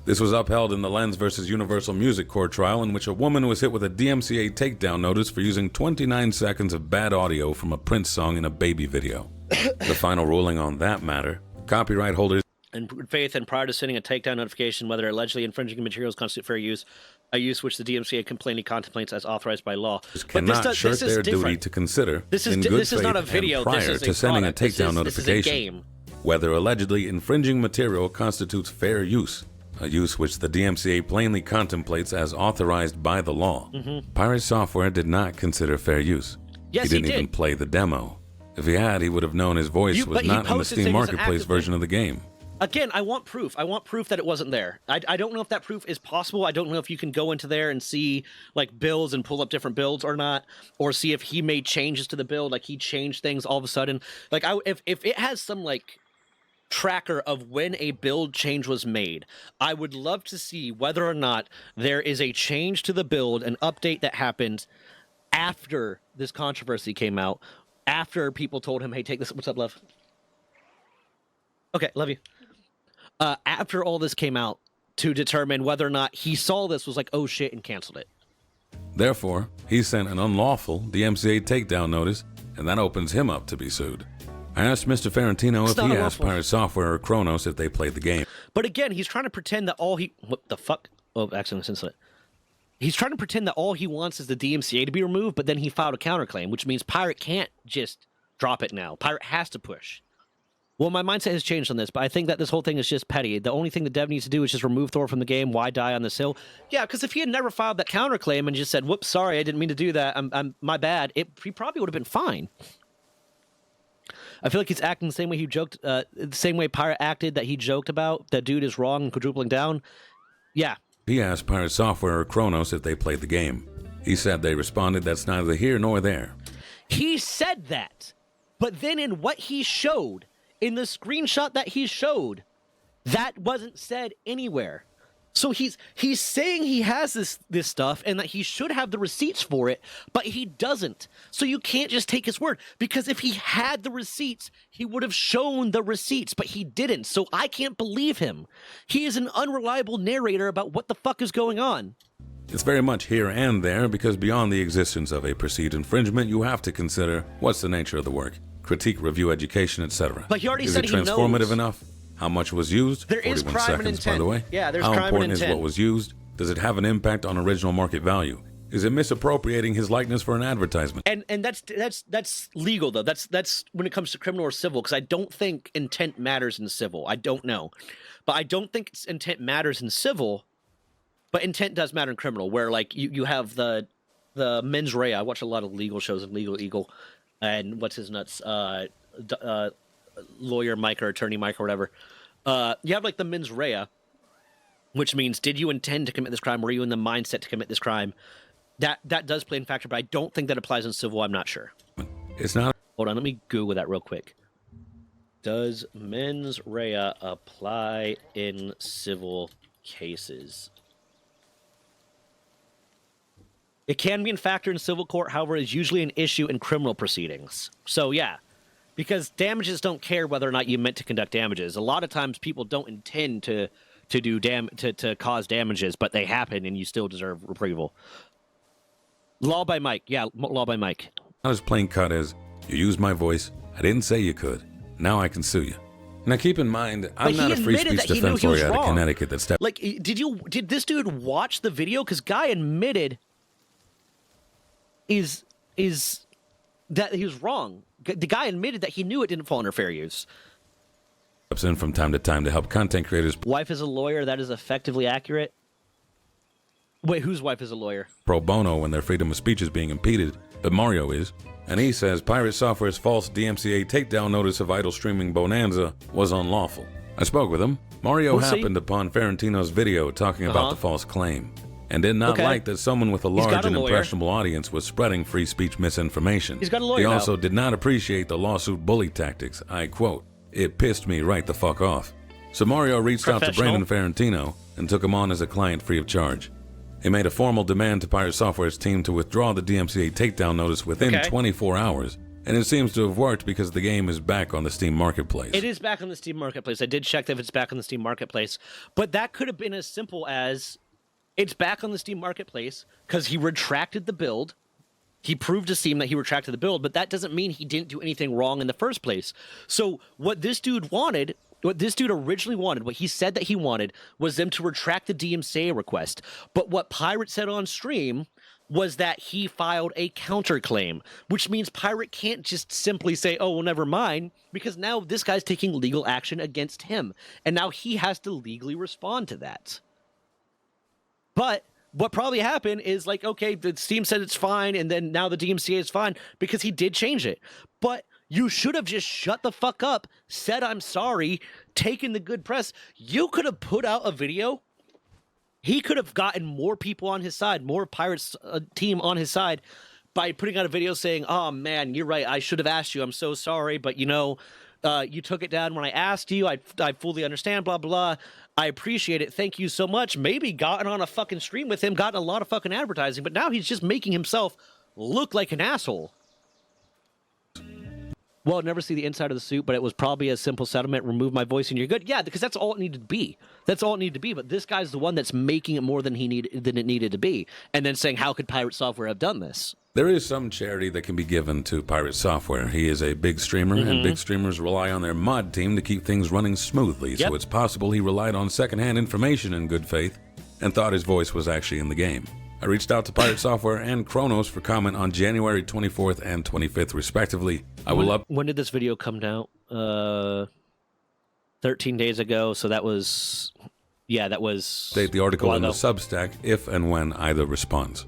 This was upheld in the Lens versus Universal Music Court trial, in which a woman was hit with a DMCA takedown notice for using 29 seconds of bad audio from a Prince song in a baby video. The final ruling on that matter, copyright holders in good faith and prior to sending a takedown notification, whether allegedly infringing materials constitute fair use, a use which the DMCA plainly contemplates as authorized by law. Cannot shirk their duty to consider in good faith not a video, and prior to sending a takedown notification, this is a game. Whether allegedly infringing material constitutes fair use, a use which the DMCA plainly contemplates as authorized by the law. Pirate Software did not consider fair use. Yes, he didn't even play the demo. If he had, he would have known his voice was but he not in the posted Steam saying it was an Marketplace active version thing. of the game. Again, I want proof. I want proof that it wasn't there. I don't know if that proof is possible. I don't know if you can go into there and see like builds and pull up different builds or not, or see if he made changes to the build, like he changed things all of a sudden. Like if it has some like tracker of when a build change was made, I would love to see whether or not there is a change to the build, an update that happened after this controversy came out, after people told him, hey, take this. What's up, love? Okay, love you. After all this came out, to determine whether or not he saw this, was like, oh shit, and canceled it. Therefore, he sent an unlawful DMCA takedown notice, and that opens him up to be sued. I asked Mr. Ferrantino if he asked PirateSoftware or Kronos if they played the game. But again, he's trying to pretend that all he... What the fuck? Oh, accident incident. He's trying to pretend that all he wants is the DMCA to be removed, but then he filed a counterclaim, which means Pirate can't just drop it now. Pirate has to push. Well, my mindset has changed on this, but I think that this whole thing is just petty. The only thing the dev needs to do is just remove Thor from the game. Why die on this hill? Yeah, because if he had never filed that counterclaim and just said, whoops, sorry, I didn't mean to do that, I'm my bad, he probably would have been fine. I feel like he's acting the same way he joked, the same way Pirate acted that he joked about, that dude is wrong and quadrupling down. Yeah. He asked PirateSoftware or Kronos if they played the game. He said they responded that's neither here nor there. He said that, but then in what he showed, in the screenshot that he showed, that wasn't said anywhere. So he's saying he has this stuff and that he should have the receipts for it, but he doesn't. So you can't just take his word, because if he had the receipts, he would have shown the receipts, but he didn't. So I can't believe him. He is an unreliable narrator about what the fuck is going on. It's very much here and there, because beyond the existence of a perceived infringement, you have to consider what's the nature of the work. Critique, review, education, etc. But he already is said it he knows. transformative enough? How much was used? There is 41 crime and seconds, by intent. the way. Yeah, there's How crime and important is intent. what was used? Does it have an impact on original market value? Is it misappropriating his likeness for an advertisement? And that's legal though. That's when it comes to criminal or civil, because I don't think intent matters in civil. I don't know, but I don't think intent matters in civil. But intent does matter in criminal, where like you have the mens rea. I watch a lot of legal shows of Legal Eagle, and what's his nuts, lawyer Mike or attorney Mike or whatever. You have like the mens rea, which means did you intend to commit this crime? Were you in the mindset to commit this crime? That does play in factor, but I don't think that applies in civil. I'm not sure. It's not. Hold on, let me Google that real quick. Does mens rea apply in civil cases? It can be in factor in civil court, however, is usually an issue in criminal proceedings. So yeah, because damages don't care whether or not you meant to conduct damages. A lot of times people don't intend to cause damages, but they happen and you still deserve retrieval. Law by Mike. Yeah, law by Mike. Not as plain cut as, you used my voice, I didn't say you could, now I can sue you. Now keep in mind, I'm not a free speech defense lawyer out of Connecticut that stepped... Like, did this dude watch the video? Because Guy admitted is that he was wrong. The guy admitted that he knew it didn't fall under fair use. ...steps in from time to time to help content creators... Wife is a lawyer, that is effectively accurate. Wait, whose wife is a lawyer? ...pro bono when their freedom of speech is being impeded, but Mario is. And he says PirateSoftware's false DMCA takedown notice of idle streaming bonanza was unlawful. I spoke with him. Mario happened upon Ferrantino's video talking about the false claim, and did not like that someone with a large and impressionable audience was spreading free speech misinformation. He's got a lawyer He also did not appreciate the lawsuit bully tactics. I quote, "It pissed me right the fuck off." So Mario reached out to Brandon Ferrantino and took him on as a client free of charge. He made a formal demand to PirateSoftware's team to withdraw the DMCA takedown notice within 24 hours, and it seems to have worked because the game is back on the Steam Marketplace. It is back on the Steam Marketplace. I did check if it's back on the Steam Marketplace, but that could have been as simple as it's back on the Steam Marketplace because he retracted the build. He proved to Steam that he retracted the build, but that doesn't mean he didn't do anything wrong in the first place. So what this dude wanted... What this dude originally wanted, what he said that he wanted, was them to retract the DMCA request. But what Pirate said on stream was that he filed a counterclaim, which means Pirate can't just simply say, oh, well, never mind, because now this guy's taking legal action against him. And now he has to legally respond to that. But what probably happened is like, okay, the Steam said it's fine, and then now the DMCA is fine because he did change it. But You should have just shut the fuck up, said I'm sorry, taken the good press. You could have put out a video. He could have gotten more people on his side, more Pirates team on his side by putting out a video saying, oh, man, you're right. I should have asked you. I'm so sorry. But, you know, you took it down when I asked you. I fully understand, blah, blah. I appreciate it. Thank you so much. Maybe gotten on a fucking stream with him, gotten a lot of fucking advertising. But now he's just making himself look like an asshole. Well, never see the inside of the suit, but it was probably a simple settlement. Remove my voice and you're good. Yeah, because that's all it needed to be. That's all it needed to be. But this guy's the one that's making it more than it needed to be, and then saying, "How could Pirate Software have done this?" There is some charity that can be given to Pirate Software. He is a big streamer, and big streamers rely on their mod team to keep things running smoothly. So it's possible he relied on secondhand information in good faith and thought his voice was actually in the game. I reached out to Pirate Software and Kronos for comment on January 24th and 25th, respectively. When did this video come out? 13 days ago, so that was... Yeah, that was... State the article in the Substack if and when either responds.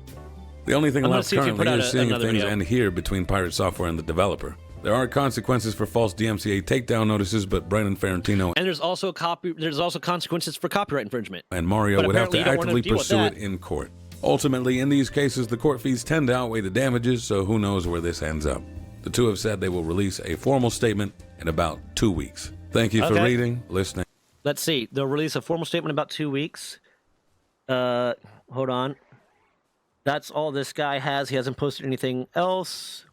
The only thing left currently is seeing if things end here between Pirate Software and the developer. There are consequences for false DMCA takedown notices, but Brandon Ferrantino... And there's also consequences for copyright infringement. ...and Mario would have to actively pursue it in court. Ultimately, in these cases, the court fees tend to outweigh the damages, so who knows where this ends up. The two have said they will release a formal statement in about 2 weeks. Thank you for reading, listening. Let's see. They'll release a formal statement in about 2 weeks. Hold on. That's all this guy has. He hasn't posted anything else.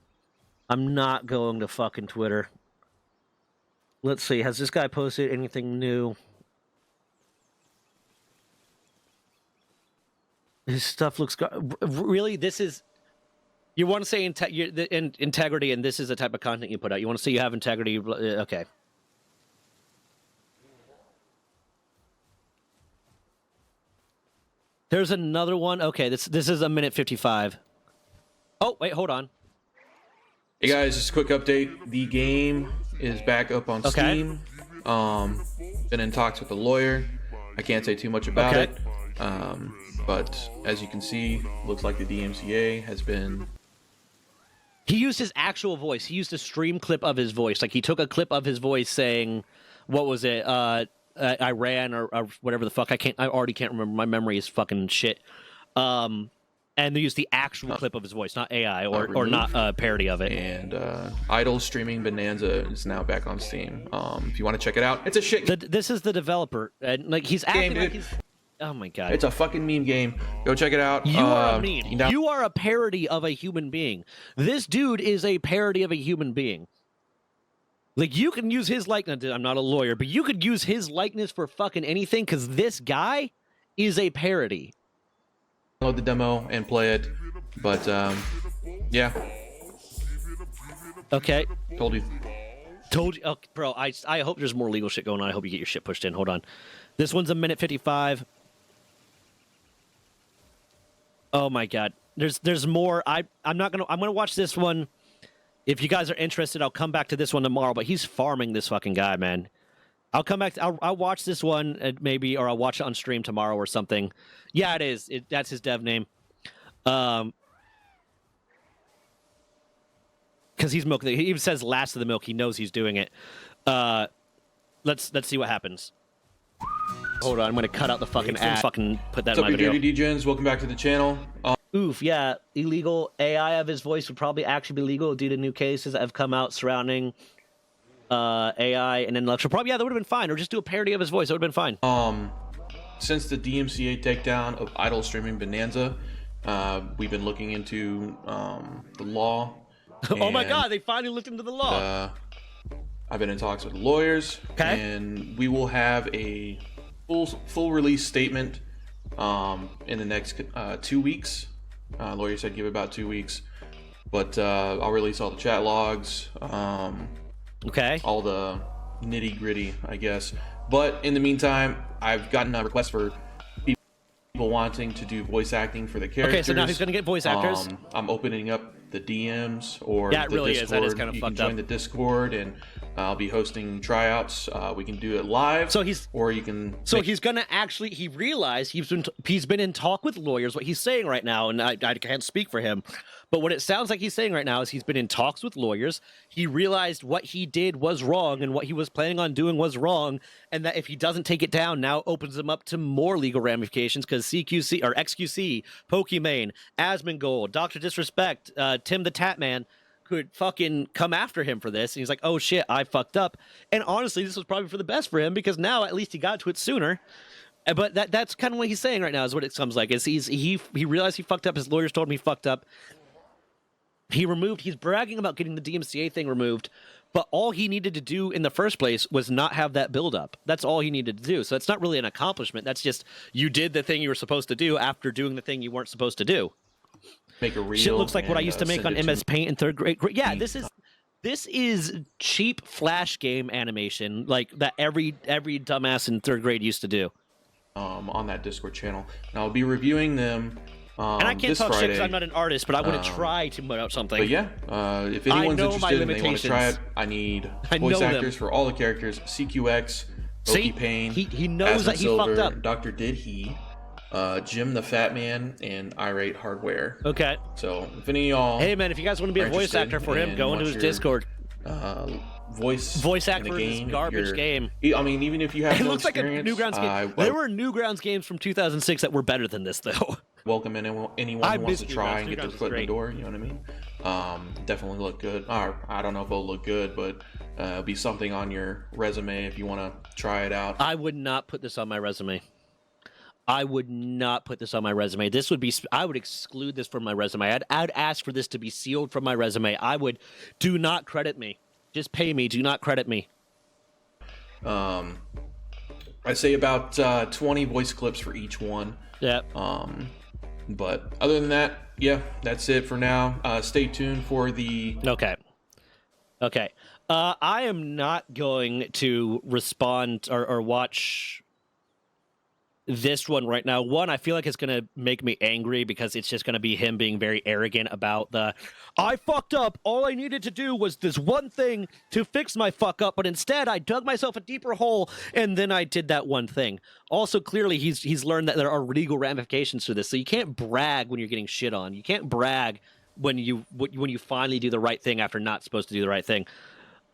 I'm not going to fucking Twitter. Let's see. Has this guy posted anything new? His stuff looks... Really? This is... You want to say integrity, and this is the type of content you put out. You want to say you have integrity? Okay. There's another one. Okay, this is a minute 55. Oh, wait, hold on. Hey guys, just a quick update. The game is back up on Steam. Been in talks with the lawyer. I can't say too much about it. But as you can see, looks like the DMCA has been... He used his actual voice. He used a stream clip of his voice. Like, he took a clip of his voice saying, what was it? Iran or whatever the fuck. I already can't remember. My memory is fucking shit. And they used the actual clip of his voice, not AI or not a parody of it. And Idle Streaming Bonanza is now back on Steam. If you want to check it out, it's a shit. This is the developer, and like he's acting like he's... Oh my god! It's a fucking meme game. Go check it out. You are a meme. You are a parody of a human being. This dude is a parody of a human being. Like, you can use his likeness. I'm not a lawyer, but you could use his likeness for fucking anything, because this guy is a parody. Download the demo and play it. But yeah. Okay. Told you. Oh, bro, I hope there's more legal shit going on. I hope you get your shit pushed in. Hold on. This one's a minute 55. Oh my god. There's more. I'm gonna watch this one. If you guys are interested, I'll come back to this one tomorrow, but he's farming this fucking guy, man. I'll come back. I'll watch this one maybe, or I'll watch it on stream tomorrow or something. Yeah, it is. That's his dev name. Because he's milking. He even says last of the milk. He knows he's doing it. Let's see what happens. Hold on, I'm gonna cut out the fucking ad. Fucking put that in my video. What's up, DJs? Welcome back to the channel. Oof, yeah. Illegal AI of his voice would probably actually be legal due to new cases that have come out surrounding AI and intellectual property. Yeah, that would have been fine. Or just do a parody of his voice. That would have been fine. Since the DMCA takedown of Idle Streaming Bonanza, we've been looking into the law. Oh my god, they finally looked into the law. I've been in talks with lawyers, and we will have a full release statement in the next 2 weeks. Lawyer said give it about 2 weeks, but I'll release all the chat logs, all the nitty gritty, I guess. But in the meantime, I've gotten a request for people wanting to do voice acting for the characters. Okay, so now he's gonna get voice actors. I'm opening up the DMs or the really Discord. That is kind of you fucked can join up. the Discord and I'll be hosting tryouts. We can do it live. So he's or you can. he's gonna actually. He realized he's been in talk with lawyers. What he's saying right now, and I can't speak for him, but what it sounds like he's saying right now is he's been in talks with lawyers. He realized what he did was wrong, and what he was planning on doing was wrong, and that if he doesn't take it down, now opens him up to more legal ramifications because CQC or XQC, Pokimane, Asmongold, Dr. Disrespect, Tim the Tatman could fucking come after him for this. And he's like, oh shit, I fucked up. And honestly, this was probably for the best for him because now at least he got to it sooner. But that's kind of what he's saying right now is what it sounds like. Is he realized he fucked up. His lawyers told him he fucked up. He's bragging about getting the DMCA thing removed, but all he needed to do in the first place was not have that build up. That's all he needed to do. So it's not really an accomplishment. That's just you did the thing you were supposed to do after doing the thing you weren't supposed to do. Make a reel. Shit looks like what I used to make on MS Paint in third grade. Yeah, this is cheap Flash game animation like that every dumbass in third grade used to do. On that Discord channel. And I'll be reviewing them. And I can't this talk shit Friday. because I'm not an artist, but I want to try to put out something. But yeah, if anyone's know my interested and they want to try it, limitations. I need I voice know them. actors for all the characters. CQX, See? Pokipane, He knows that he Silver, fucked up. Dr. Did He, Jim the Fat Man, and Irate Hardware. Okay. So if any of y'all Hey man, if you guys want to be a are voice interested actor for him, and go into want his your, Discord. Voice actor in in the this game, garbage you're- game. I mean, even if you have It no looks like a experience, Newgrounds game. There were Newgrounds games from 2006 that were better than this, though. welcome anyone I who wants miss to try Newgrounds. and get their Newgrounds is foot in the great. door. You know what I mean? Definitely look good. Or I don't know if it'll look good, but it'll be something on your resume if you want to try it out. I would not put this on my resume. I would not put this on my resume. This would be. I would exclude this from my resume. I'd ask for this to be sealed from my resume. I would. Do not credit me. Just pay me. Do not credit me. I'd say about 20 voice clips for each one. Yeah. But other than that, yeah, that's it for now. Stay tuned for the Okay. I am not going to respond or watch this one right now. One, I feel like it's going to make me angry because it's just going to be him being very arrogant about I fucked up. All I needed to do was this one thing to fix my fuck up, but instead I dug myself a deeper hole and then I did that one thing. Also, clearly he's learned that there are legal ramifications to this. So you can't brag when you're getting shit on. You can't brag when you finally do the right thing after not supposed to do the right thing.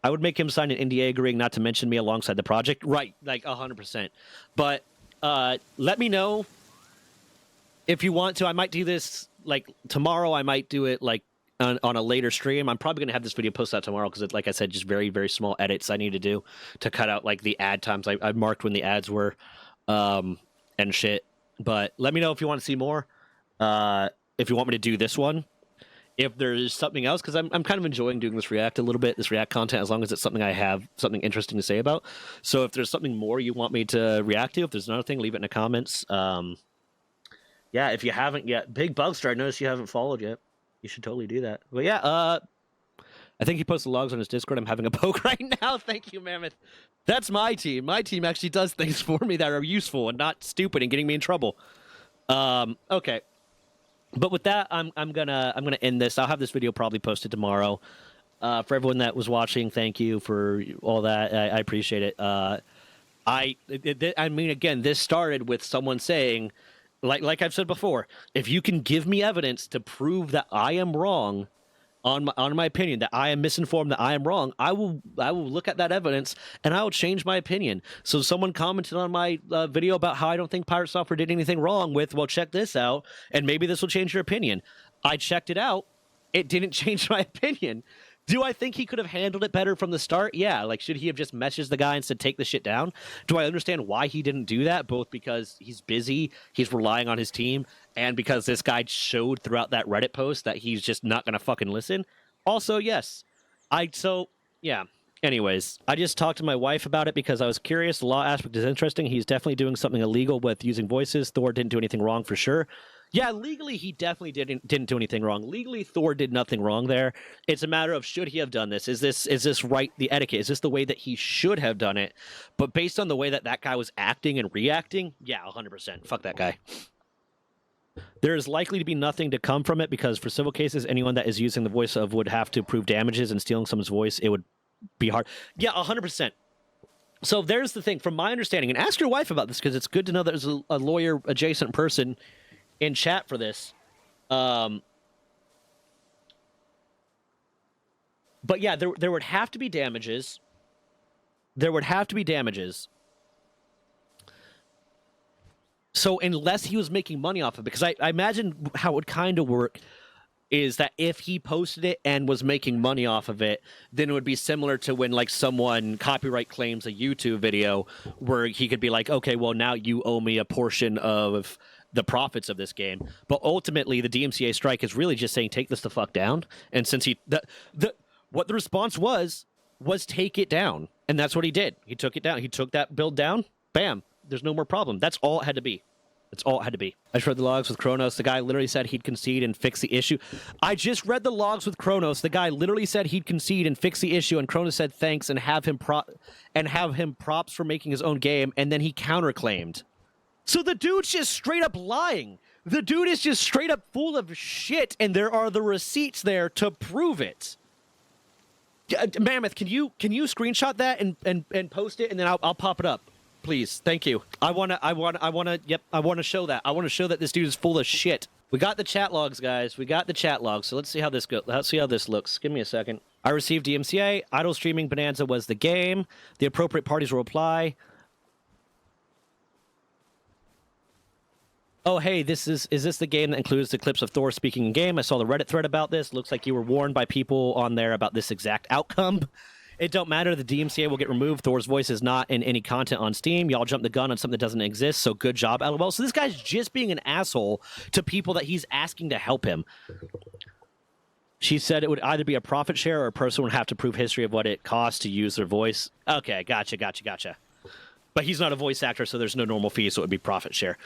I would make him sign an NDA agreeing not to mention me alongside the project. Right, like 100%. But let me know if you want to. I might do this like tomorrow. I might do it like on a later stream. I'm probably going to have this video posted out tomorrow because, like I said, just very, very small edits I need to do to cut out like the ad times. I marked when the ads were and shit. But let me know if you want to see more. If you want me to do this one. If there's something else, because I'm kind of enjoying doing this React a little bit, this React content, as long as it's something I have something interesting to say about. So if there's something more you want me to react to, if there's another thing, leave it in the comments. Yeah, if you haven't yet, Big Bugster, I noticed you haven't followed yet. You should totally do that. But yeah, I think he posted logs on his Discord. I'm having a poke right now. Thank you, Mammoth. That's my team. My team actually does things for me that are useful and not stupid and getting me in trouble. Okay. But with that, I'm gonna end this. I'll have this video probably posted tomorrow. For everyone that was watching, thank you for all that. I appreciate it. I mean, again, this started with someone saying, like I've said before, if you can give me evidence to prove that I am wrong on my opinion, that I am misinformed, that I am wrong, I will look at that evidence and I will change my opinion. So someone commented on my video about how I don't think PirateSoftware did anything wrong with, well, check this out, and maybe this will change your opinion. I checked it out. It didn't change my opinion. Do I think he could have handled it better from the start? Yeah. Like, should he have just messaged the guy and said, take the shit down? Do I understand why he didn't do that? Both because he's busy, he's relying on his team, and because this guy showed throughout that Reddit post that he's just not going to fucking listen. Also, yes. Yeah. Anyways, I just talked to my wife about it because I was curious. The law aspect is interesting. He's definitely doing something illegal with using voices. Thor didn't do anything wrong for sure. Yeah, legally, he definitely didn't do anything wrong. Legally, Thor did nothing wrong there. It's a matter of, should he have done this? Is this right, the etiquette? Is this the way that he should have done it? But based on the way that guy was acting and reacting, yeah, 100%. Fuck that guy. There is likely to be nothing to come from it because for civil cases, anyone that is using the voice of would have to prove damages, and stealing someone's voice, it would be hard. Yeah, 100%. So there's the thing. From my understanding, and ask your wife about this because it's good to know there's a lawyer adjacent person in chat for this. But yeah, there would have to be damages. There would have to be damages. So unless he was making money off of it, because I imagine how it would kind of work is that if he posted it and was making money off of it, then it would be similar to when like someone copyright claims a YouTube video where he could be like, okay, well now you owe me a portion of the profits of this game. But ultimately the DMCA strike is really just saying take this the fuck down. And since what the response was take it down. And that's what he did. He took it down. He took that build down. Bam. There's no more problem. That's all it had to be. That's all it had to be. I just read the logs with Kronos. The guy literally said he'd concede and fix the issue. I just read the logs with Kronos. The guy literally said he'd concede and fix the issue, and Kronos said thanks and have him props for making his own game, and then he counterclaimed. So the dude's just straight up lying. The dude is just straight up full of shit, and there are the receipts there to prove it. Mammoth, can you screenshot that and post it, and then I'll pop it up. Please, thank you. I wanna show that. I wanna show that this dude is full of shit. We got the chat logs, guys. We got the chat logs. So let's see how this goes. Let's see how this looks. Give me a second. I received DMCA. Idle streaming bonanza was the game. The appropriate parties will apply. Oh, hey, is this the game that includes the clips of Thor speaking in game? I saw the Reddit thread about this. Looks like you were warned by people on there about this exact outcome. It don't matter. The DMCA will get removed. Thor's voice is not in any content on Steam. Y'all jumped the gun on something that doesn't exist, so good job, LOL. So this guy's just being an asshole to people that he's asking to help him. She said it would either be a profit share or a person would have to prove history of what it costs to use their voice. Okay, gotcha. But he's not a voice actor, so there's no normal fee, so it would be profit share.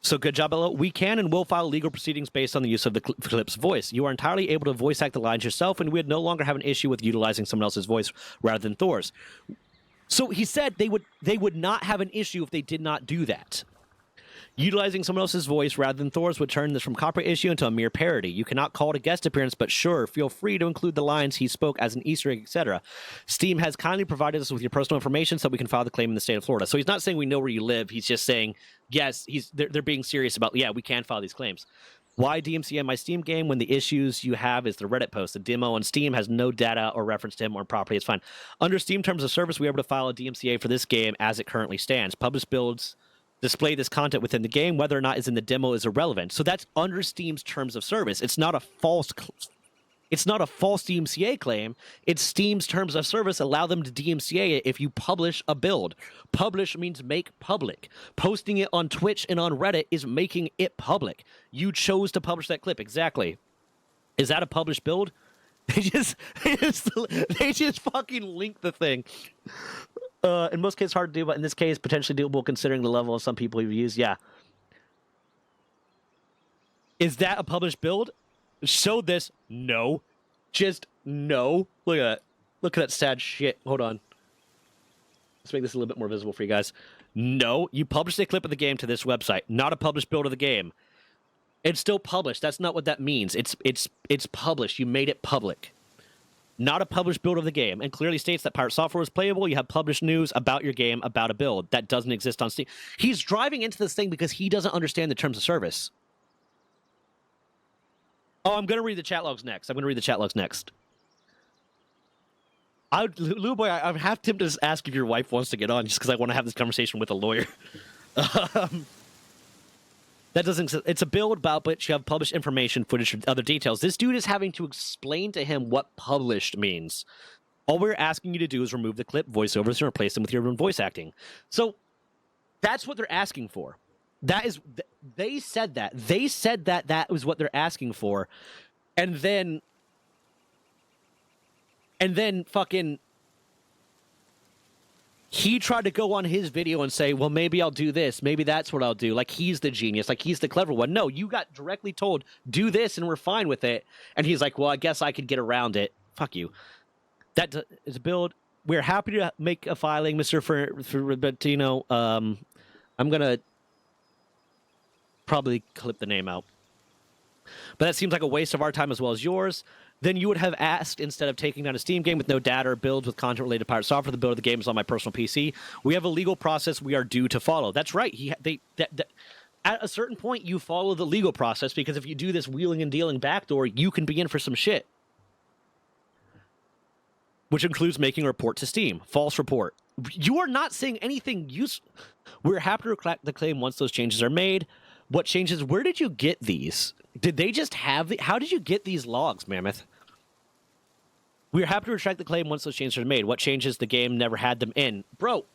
So good job, LO. We can and will file legal proceedings based on the use of the clip's voice. You are entirely able to voice act the lines yourself, and we would no longer have an issue with utilizing someone else's voice rather than Thor's. So he said they would not have an issue if they did not do that. Utilizing someone else's voice rather than Thor's would turn this from copyright issue into a mere parody. You cannot call it a guest appearance, but sure, feel free to include the lines he spoke as an Easter egg, etc. Steam has kindly provided us with your personal information so we can file the claim in the state of Florida. So he's not saying we know where you live. He's just saying, yes, they're being serious about, yeah, we can file these claims. Why DMCA my Steam game when the issues you have is the Reddit post? The demo on Steam has no data or reference to him or property. It's fine. Under Steam terms of service, we are able to file a DMCA for this game as it currently stands. Published builds display this content within the game, whether or not is in the demo is irrelevant. So that's under Steam's terms of service. It's not a false DMCA claim. It's Steam's terms of service allow them to DMCA it if you publish a build. Publish means make public. Posting it on Twitch and on Reddit is making it public. You chose to publish that clip. Exactly. Is that a published build? They just fucking link the thing. In most cases, hard to do, but in this case, potentially doable considering the level of some people who've used. Yeah. Is that a published build? Show this. No. Just no. Look at that. Look at that sad shit. Hold on. Let's make this a little bit more visible for you guys. No. You published a clip of the game to this website. Not a published build of the game. It's still published. That's not what that means. It's published. You made it public. Not a published build of the game, and clearly states that PirateSoftware is playable. You have published news about your game, about a build. That doesn't exist on Steam. He's driving into this thing because he doesn't understand the terms of service. Oh, I'm going to read the chat logs next. Lou Boy, I'm half tempted to just ask if your wife wants to get on, just because I want to have this conversation with a lawyer. That doesn't. It's a build about which you have published information, footage, and other details. This dude is having to explain to him what published means. All we're asking you to do is remove the clip voiceovers and replace them with your own voice acting. So that's what they're asking for. That is. They said that. They said that was what they're asking for, and then fucking. He tried to go on his video and say, well, maybe I'll do this. Maybe that's what I'll do. Like, he's the genius. Like, he's the clever one. No, you got directly told, do this, and we're fine with it. And he's like, well, I guess I could get around it. Fuck you. That is a build. We're happy to make a filing, Mr. Robertino. I'm going to probably clip the name out. But that seems like a waste of our time as well as yours. then you would have asked, instead of taking down a Steam game with no data or builds with content related to Pirate Software, the build of the game is on my personal PC. We have a legal process we are due to follow. That's right. At a certain point, you follow the legal process, because if you do this wheeling and dealing backdoor, you can be in for some shit. Which includes making a report to Steam. False report. You are not saying anything useful. We're happy to retract the claim once those changes are made. What changes? Where did you get these? Did they just have how did you get these logs, Mammoth? We are happy to retract the claim once those changes are made. What changes? The game never had them in. Bro,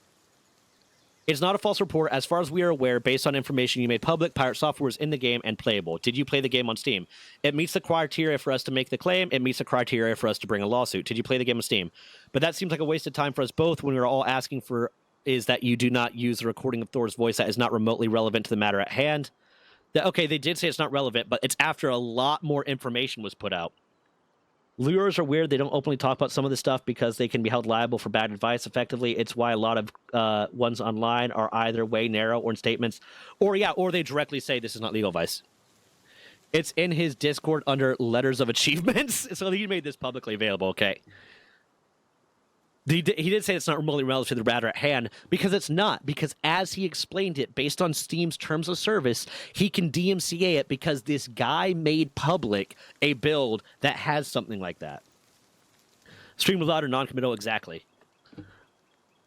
it's not a false report. As far as we are aware, based on information you made public, Pirate Software is in the game and playable. Did you play the game on Steam? It meets the criteria for us to make the claim. It meets the criteria for us to bring a lawsuit. Did you play the game on Steam? But that seems like a waste of time for us both when we're all asking for is that you do not use the recording of Thor's voice that is not remotely relevant to the matter at hand. Okay, they did say it's not relevant, but it's after a lot more information was put out. Lawyers are weird. They don't openly talk about some of this stuff because they can be held liable for bad advice effectively. It's why a lot of ones online are either way narrow or in statements, or they directly say this is not legal advice. It's in his Discord under letters of achievements. So he made this publicly available, okay. He did say it's not remotely relevant to the matter at hand, because it's not. Because as he explained it, based on Steam's terms of service, he can DMCA it because this guy made public a build that has something like that. Stream without or non-committal, exactly.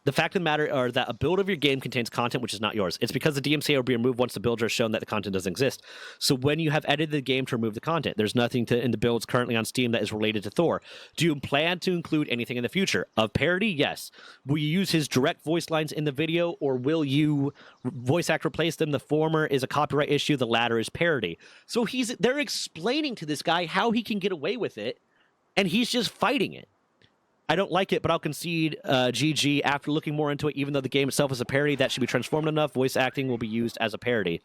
The fact of the matter are that a build of your game contains content which is not yours. It's because the DMCA will be removed once the builder has shown that the content doesn't exist. So when you have edited the game to remove the content, there's nothing in the builds currently on Steam that is related to Thor. Do you plan to include anything in the future? Of parody? Yes. Will you use his direct voice lines in the video, or will you voice act replace them? The former is a copyright issue. The latter is parody. So they're explaining to this guy how he can get away with it, and he's just fighting it. I don't like it, but I'll concede GG after looking more into it. Even though the game itself is a parody, that should be transformed enough. Voice acting will be used as a parody.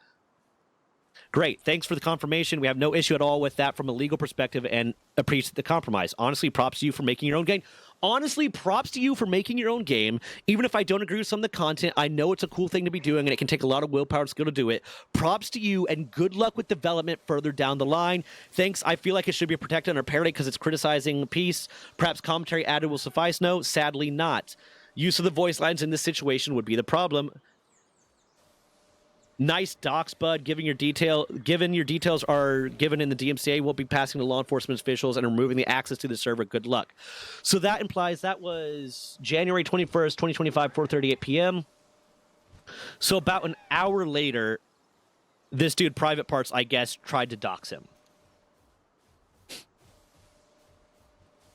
Great. Thanks for the confirmation. We have no issue at all with that from a legal perspective, and appreciate the compromise. Honestly, props to you for making your own game. Honestly, props to you for making your own game. Even if I don't agree with some of the content, I know it's a cool thing to be doing, and it can take a lot of willpower and skill to do it. Props to you, and good luck with development further down the line. Thanks. I feel like it should be protected under parody because it's criticizing peace. Perhaps commentary added will suffice. No, sadly not. Use of the voice lines in this situation would be the problem. Nice docs, bud. Given your details are given in the DMCA, we'll be passing to law enforcement officials and removing the access to the server. Good luck. So that implies that was January 21st, 2025, 4:38 p.m. So about an hour later, this dude, Private Parts, I guess, tried to dox him.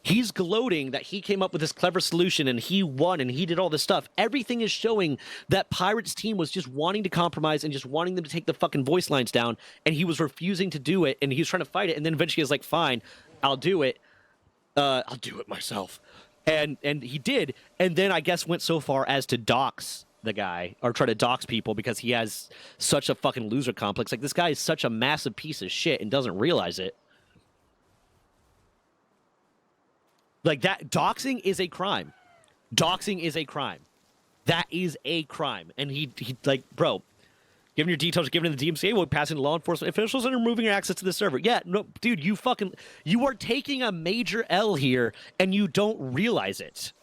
He's gloating that he came up with this clever solution and he won and he did all this stuff. Everything is showing that Pirate's team was just wanting to compromise and just wanting them to take the fucking voice lines down, and he was refusing to do it, and he was trying to fight it, and then eventually he was like, fine, I'll do it. I'll do it myself. And he did, and then I guess went so far as to dox the guy, or try to dox people because he has such a fucking loser complex. Like, this guy is such a massive piece of shit and doesn't realize it. Like, that, doxing is a crime. Doxing is a crime. That is a crime. And he like, bro, given your details given in the DMCA, we'll be passing to law enforcement officials and removing your access to the server. Yeah, no, dude, you are taking a major L here, and you don't realize it.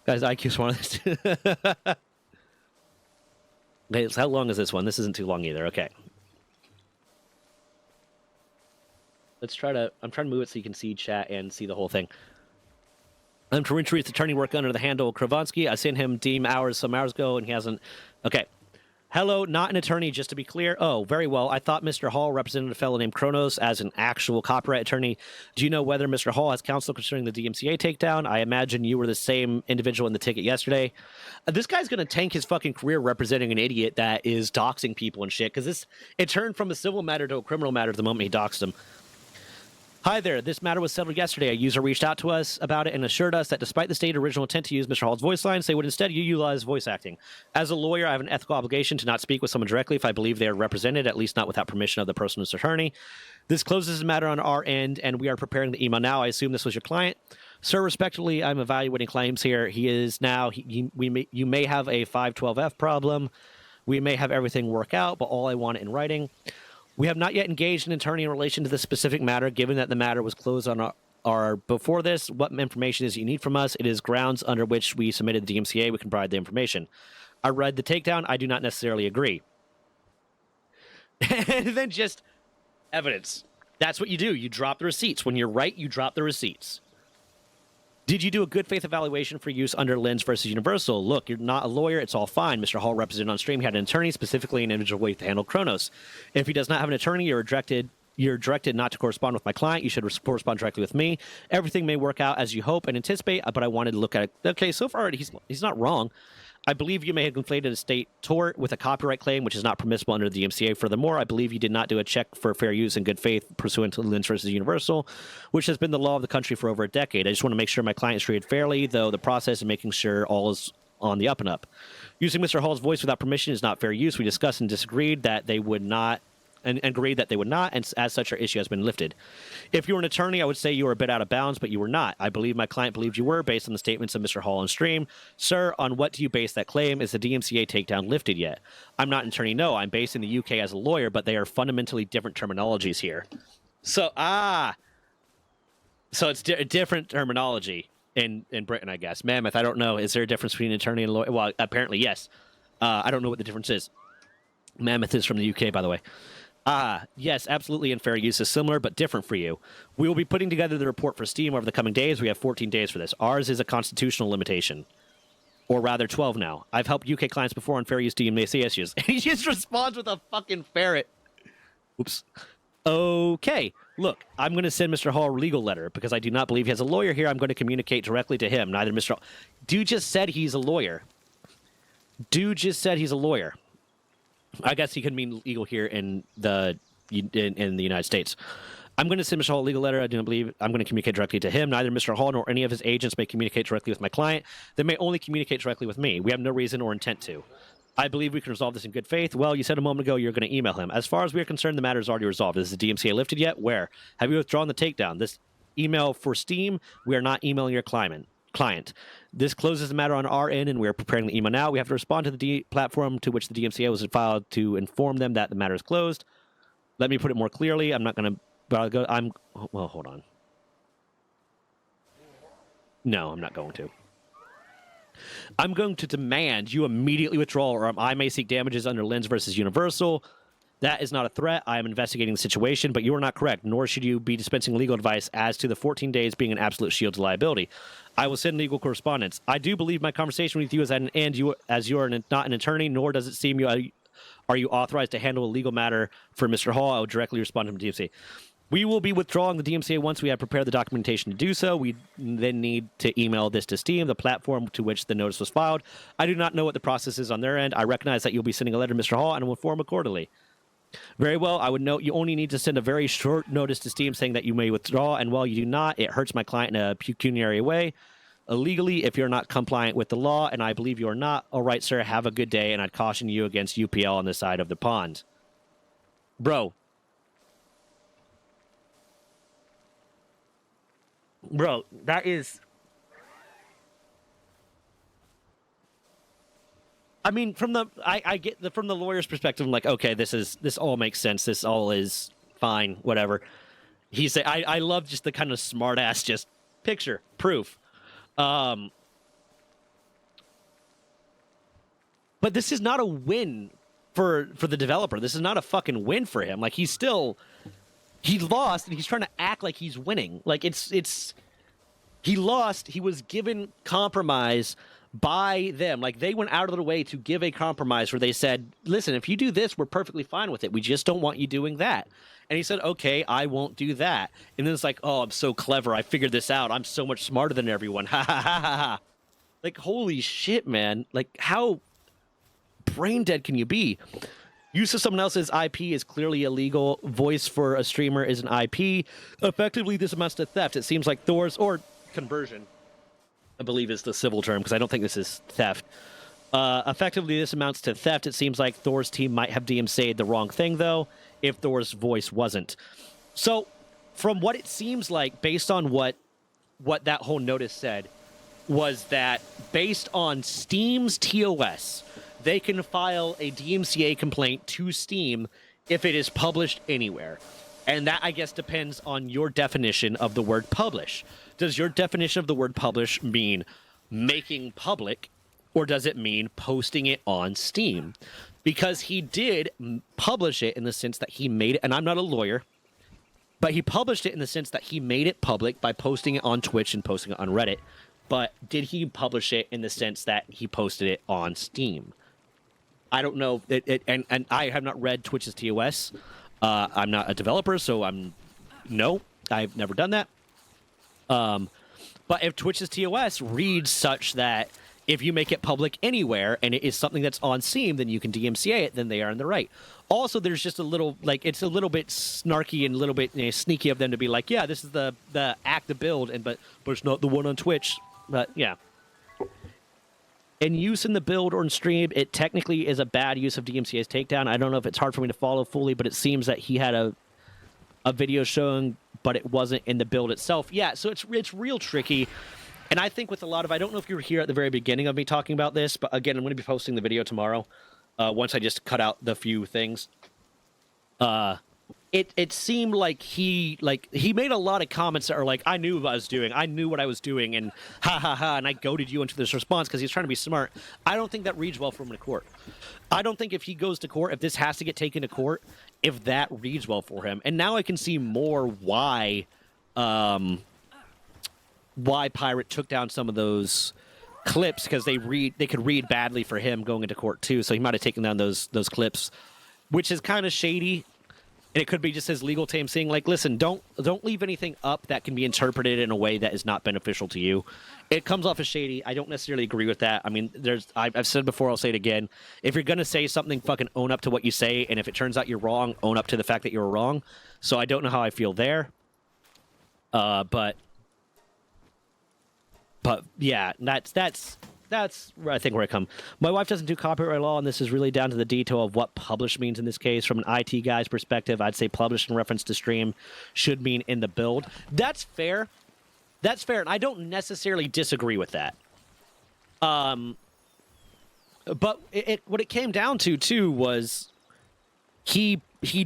Guys, IQ's one of this. Okay, so how long is this one? This isn't too long either. Okay. I'm trying to move it so you can see chat and see the whole thing. I'm to introduce attorney work under the handle Kravonsky. I sent him Deem hours some hours ago, and he hasn't. Okay. Hello, not an attorney, just to be clear. Oh, very well. I thought Mr. Hall represented a fellow named Kronos as an actual copyright attorney. Do you know whether Mr. Hall has counsel concerning the DMCA takedown? I imagine you were the same individual in the ticket yesterday. This guy's going to tank his fucking career representing an idiot that is doxing people and shit, because it turned from a civil matter to a criminal matter the moment he doxed him. Hi there, this matter was settled yesterday. A user reached out to us about it and assured us that despite the stated original intent to use Mr. Hall's voice lines, they would instead utilize voice acting. As a lawyer, I have an ethical obligation to not speak with someone directly if I believe they are represented, at least not without permission of the person's attorney. This closes the matter on our end, and we are preparing the email now. I assume this was your client. Sir, respectfully, I'm evaluating claims here. He is now, you may have a 512F problem. We may have everything work out, but all I want it in writing. We have not yet engaged an attorney in relation to this specific matter, given that the matter was closed on our before this. What information is you need from us? It is grounds under which we submitted the DMCA. We can provide the information. I read the takedown. I do not necessarily agree. And then just evidence. That's what you do. You drop the receipts. When you're right, you drop the receipts. Did you do a good faith evaluation for use under Lens versus Universal? Look, you're not a lawyer. It's all fine. Mr. Hall represented on stream. He had an attorney, specifically an individual way to handle Kronos. If he does not have an attorney, you're directed not to correspond with my client. You should correspond directly with me. Everything may work out as you hope and anticipate, but I wanted to look at it. Okay, so far he's not wrong. I believe you may have conflated a state tort with a copyright claim, which is not permissible under the DMCA. Furthermore, I believe you did not do a check for fair use and good faith pursuant to Lens versus Universal, which has been the law of the country for over a decade. I just want to make sure my client is treated fairly, though the process of making sure all is on the up and up. Using Mr. Hall's voice without permission is not fair use. We discussed and disagreed that they would not, and agreed that they would not, and as such, our issue has been lifted. If you were an attorney, I would say you were a bit out of bounds, but you were not. I believe my client believed you were, based on the statements of Mr. Hall on stream. Sir, on what do you base that claim? Is the DMCA takedown lifted yet? I'm not an attorney, no. I'm based in the UK as a lawyer, but they are fundamentally different terminologies here. So it's different terminology in Britain, I guess. Mammoth, I don't know. Is there a difference between an attorney and a lawyer? Well, apparently, yes. I don't know what the difference is. Mammoth is from the UK, by the way. Yes, absolutely, and fair use is similar, but different for you. We will be putting together the report for Steam over the coming days. We have 14 days for this. Ours is a constitutional limitation. Or rather, 12 now. I've helped UK clients before on fair use DMCA issues. And he just responds with a fucking ferret. Oops. Okay. Look, I'm going to send Mr. Hall a legal letter because I do not believe he has a lawyer here. I'm going to communicate directly to him. Neither Mr. Hall. Dude just said he's a lawyer. I guess he could mean legal here in the United States. I'm going to send Mr. Hall a legal letter. I do not believe I'm going to communicate directly to him. Neither Mr. Hall nor any of his agents may communicate directly with my client. They may only communicate directly with me. We have no reason or intent to. I believe we can resolve this in good faith. Well, you said a moment ago you're going to email him. As far as we are concerned, the matter is already resolved. Is the DMCA lifted yet? Where? Have you withdrawn the takedown? This email for Steam, we are not emailing your client. This closes the matter on our end, and we are preparing the email now. We have to respond to the platform to which the DMCA was filed to inform them that the matter is closed. Let me put it more clearly. I'm not going to... Well, hold on. No, I'm not going to. I'm going to demand you immediately withdraw, or I may seek damages under Lens versus Universal. That is not a threat. I am investigating the situation, but you are not correct, nor should you be dispensing legal advice as to the 14 days being an absolute shield to liability. I will send legal correspondence. I do believe my conversation with you is at an end, as you are not an attorney, nor does it seem are you authorized to handle a legal matter for Mr. Hall. I will directly respond to the DMCA. We will be withdrawing the DMCA once we have prepared the documentation to do so. We then need to email this to Steam, the platform to which the notice was filed. I do not know what the process is on their end. I recognize that you'll be sending a letter to Mr. Hall and will inform accordingly. Very well. I would note you only need to send a very short notice to Steam saying that you may withdraw, and while you do not, it hurts my client in a pecuniary way. Illegally, if you're not compliant with the law, and I believe you are not, all right, sir, have a good day, and I'd caution you against UPL on this side of the pond. Bro, that is... I mean, I get from the lawyer's perspective, I'm like, okay, this all makes sense. This all is fine, whatever. He said, I love just the kind of smart ass, just picture, proof. But this is not a win for the developer. This is not a fucking win for him. Like, he lost, and he's trying to act like he's winning. Like, he lost. He was given compromise by them. Like, they went out of their way to give a compromise where they said, listen, if you do this, we're perfectly fine with it. We just don't want you doing that. And he said, okay, I won't do that. And then it's like, oh, I'm so clever. I figured this out. I'm so much smarter than everyone. Ha ha ha ha ha. Like, holy shit, man. Like, how brain dead can you be? Use of someone else's IP is clearly illegal. Voice for a streamer is an IP. Effectively, this amounts to theft. It seems like Thor's, or conversion, I believe is the civil term, because I don't think this is theft. Effectively, this amounts to theft. It seems like Thor's team might have DMCA'd the wrong thing, though, if Thor's voice wasn't. So, from what it seems like, based on what that whole notice said, was that based on Steam's TOS, they can file a DMCA complaint to Steam if it is published anywhere. And that, I guess, depends on your definition of the word publish. Does your definition of the word publish mean making public, or does it mean posting it on Steam? Because he did publish it in the sense that he made it, and I'm not a lawyer, but he published it in the sense that he made it public by posting it on Twitch and posting it on Reddit. But did he publish it in the sense that he posted it on Steam? I don't know. And I have not read Twitch's TOS. I'm not a developer, so I've never done that. But if Twitch's TOS reads such that if you make it public anywhere and it is something that's on Steam, then you can DMCA it, then they are in the right. Also, there's just a little, it's a little bit snarky and a little bit sneaky of them to be like, yeah, this is the active build, but it's not the one on Twitch. But yeah. In use in the build or in stream, it technically is a bad use of DMCA's takedown. I don't know if it's hard for me to follow fully, but it seems that he had a video showing, but it wasn't in the build itself. Yeah, so it's real tricky. And I think with a lot of, I don't know if you were here at the very beginning of me talking about this, but again, I'm going to be posting the video tomorrow once I just cut out the few things. It seemed like he made a lot of comments that are like, I knew what I was doing. I knew what I was doing, and ha ha ha, and I goaded you into this response because he's trying to be smart. I don't think that reads well for him in court. I don't think if he goes to court, if this has to get taken to court, if that reads well for him. And now I can see more why Pirate took down some of those clips, because they could read badly for him going into court too. So he might have taken down those clips, which is kind of shady. And it could be just his legal team saying, like, listen, don't leave anything up that can be interpreted in a way that is not beneficial to you. It comes off as shady. I don't necessarily agree with that. I mean, I've said before, I'll say it again. If you're going to say something, fucking own up to what you say. And if it turns out you're wrong, own up to the fact that you're wrong. So I don't know how I feel there. But yeah, that's where I think where I come. My wife doesn't do copyright law, and this is really down to the detail of what publish means in this case. From an IT guy's perspective, I'd say publish in reference to stream should mean in the build. That's fair. That's fair, and I don't necessarily disagree with that. But what it came down to, too, was he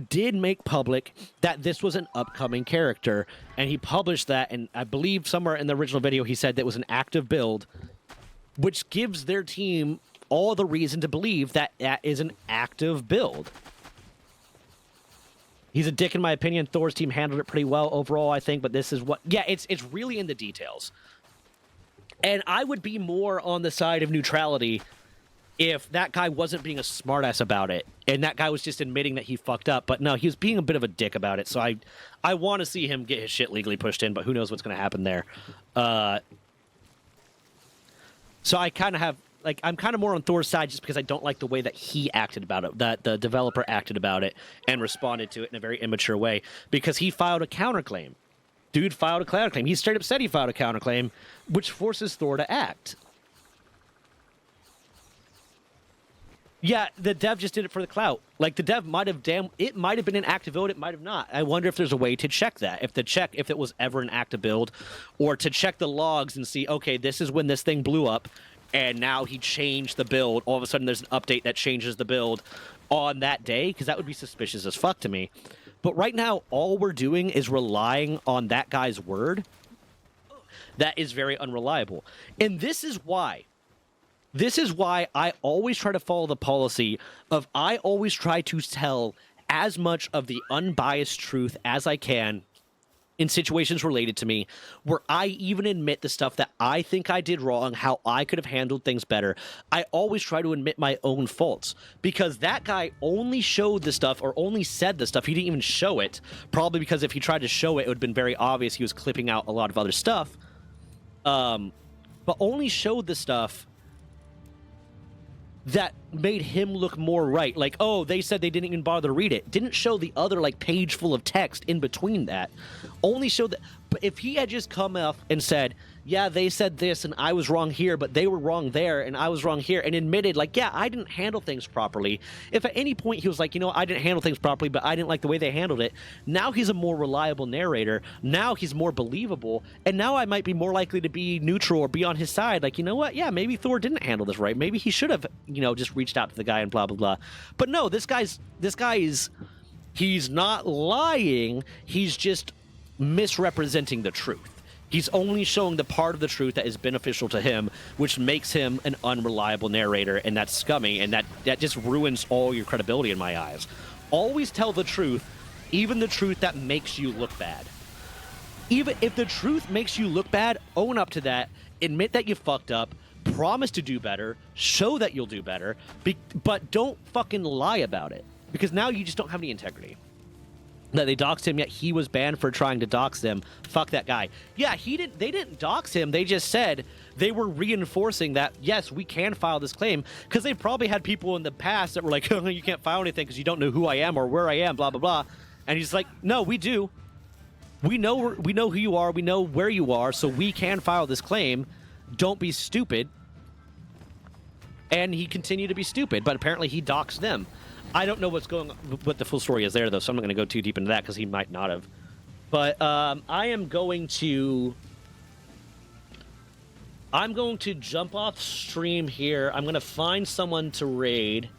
did make public that this was an upcoming character, and he published that, and I believe somewhere in the original video he said that it was an active build, which gives their team all the reason to believe that that is an active build. He's a dick, in my opinion. Thor's team handled it pretty well overall, I think, but this is what... Yeah, it's really in the details. And I would be more on the side of neutrality if that guy wasn't being a smartass about it, and that guy was just admitting that he fucked up. But no, he was being a bit of a dick about it, so I want to see him get his shit legally pushed in, but who knows what's going to happen there. So I kind of have, like, I'm kind of more on Thor's side just because I don't like the way that he acted about it, that the developer acted about it and responded to it in a very immature way, because he filed a counterclaim. Dude filed a counterclaim. He straight up said he filed a counterclaim, which forces Thor to act. Yeah, the dev just did it for the clout. Like, the dev might have it might have been an active build, it might have not. I wonder if there's a way to check that. If it was ever an active build, or to check the logs and see, okay, this is when this thing blew up, and now he changed the build. All of a sudden, there's an update that changes the build on that day, because that would be suspicious as fuck to me. But right now, all we're doing is relying on that guy's word. That is very unreliable. And this is why I always try to follow the policy of I always try to tell as much of the unbiased truth as I can in situations related to me, where I even admit the stuff that I think I did wrong, how I could have handled things better. I always try to admit my own faults, because that guy only showed the stuff, or only said the stuff. He didn't even show it, probably because if he tried to show it, it would have been very obvious he was clipping out a lot of other stuff. But only showed the stuff that made him look more right. Like, oh, they said they didn't even bother to read it. Didn't show the other, like, page full of text in between that. Only showed that. But if he had just come up and said, yeah, they said this and I was wrong here, but they were wrong there and I was wrong here, and admitted, like, yeah, I didn't handle things properly. If at any point he was like, you know, I didn't handle things properly, but I didn't like the way they handled it, now he's a more reliable narrator. Now he's more believable. And now I might be more likely to be neutral or be on his side. Like, you know what? Yeah, maybe Thor didn't handle this right. Maybe he should have, you know, just reached out to the guy and blah, blah, blah. But no, this guy's He's not lying. He's just misrepresenting the truth. He's only showing the part of the truth that is beneficial to him, which makes him an unreliable narrator, and that's scummy, and that just ruins all your credibility in my eyes. Always tell the truth, even the truth that makes you look bad. Even if the truth makes you look bad, own up to that, admit that you fucked up, promise to do better, show that you'll do better, but don't fucking lie about it. Because now you just don't have any integrity. That they doxed him, yet he was banned for trying to dox them. Fuck that guy. Yeah, they didn't dox him. They just said they were reinforcing that, yes, we can file this claim. Because they probably had people in the past that were like, oh, you can't file anything because you don't know who I am or where I am, blah, blah, blah. And he's like, no, we do. We know who you are. We know where you are, so we can file this claim. Don't be stupid. And he continued to be stupid, but apparently he doxed them. I don't know what the full story is there, though, so I'm not going to go too deep into that because he might not have. But I'm going to jump off stream here. I'm going to find someone to raid.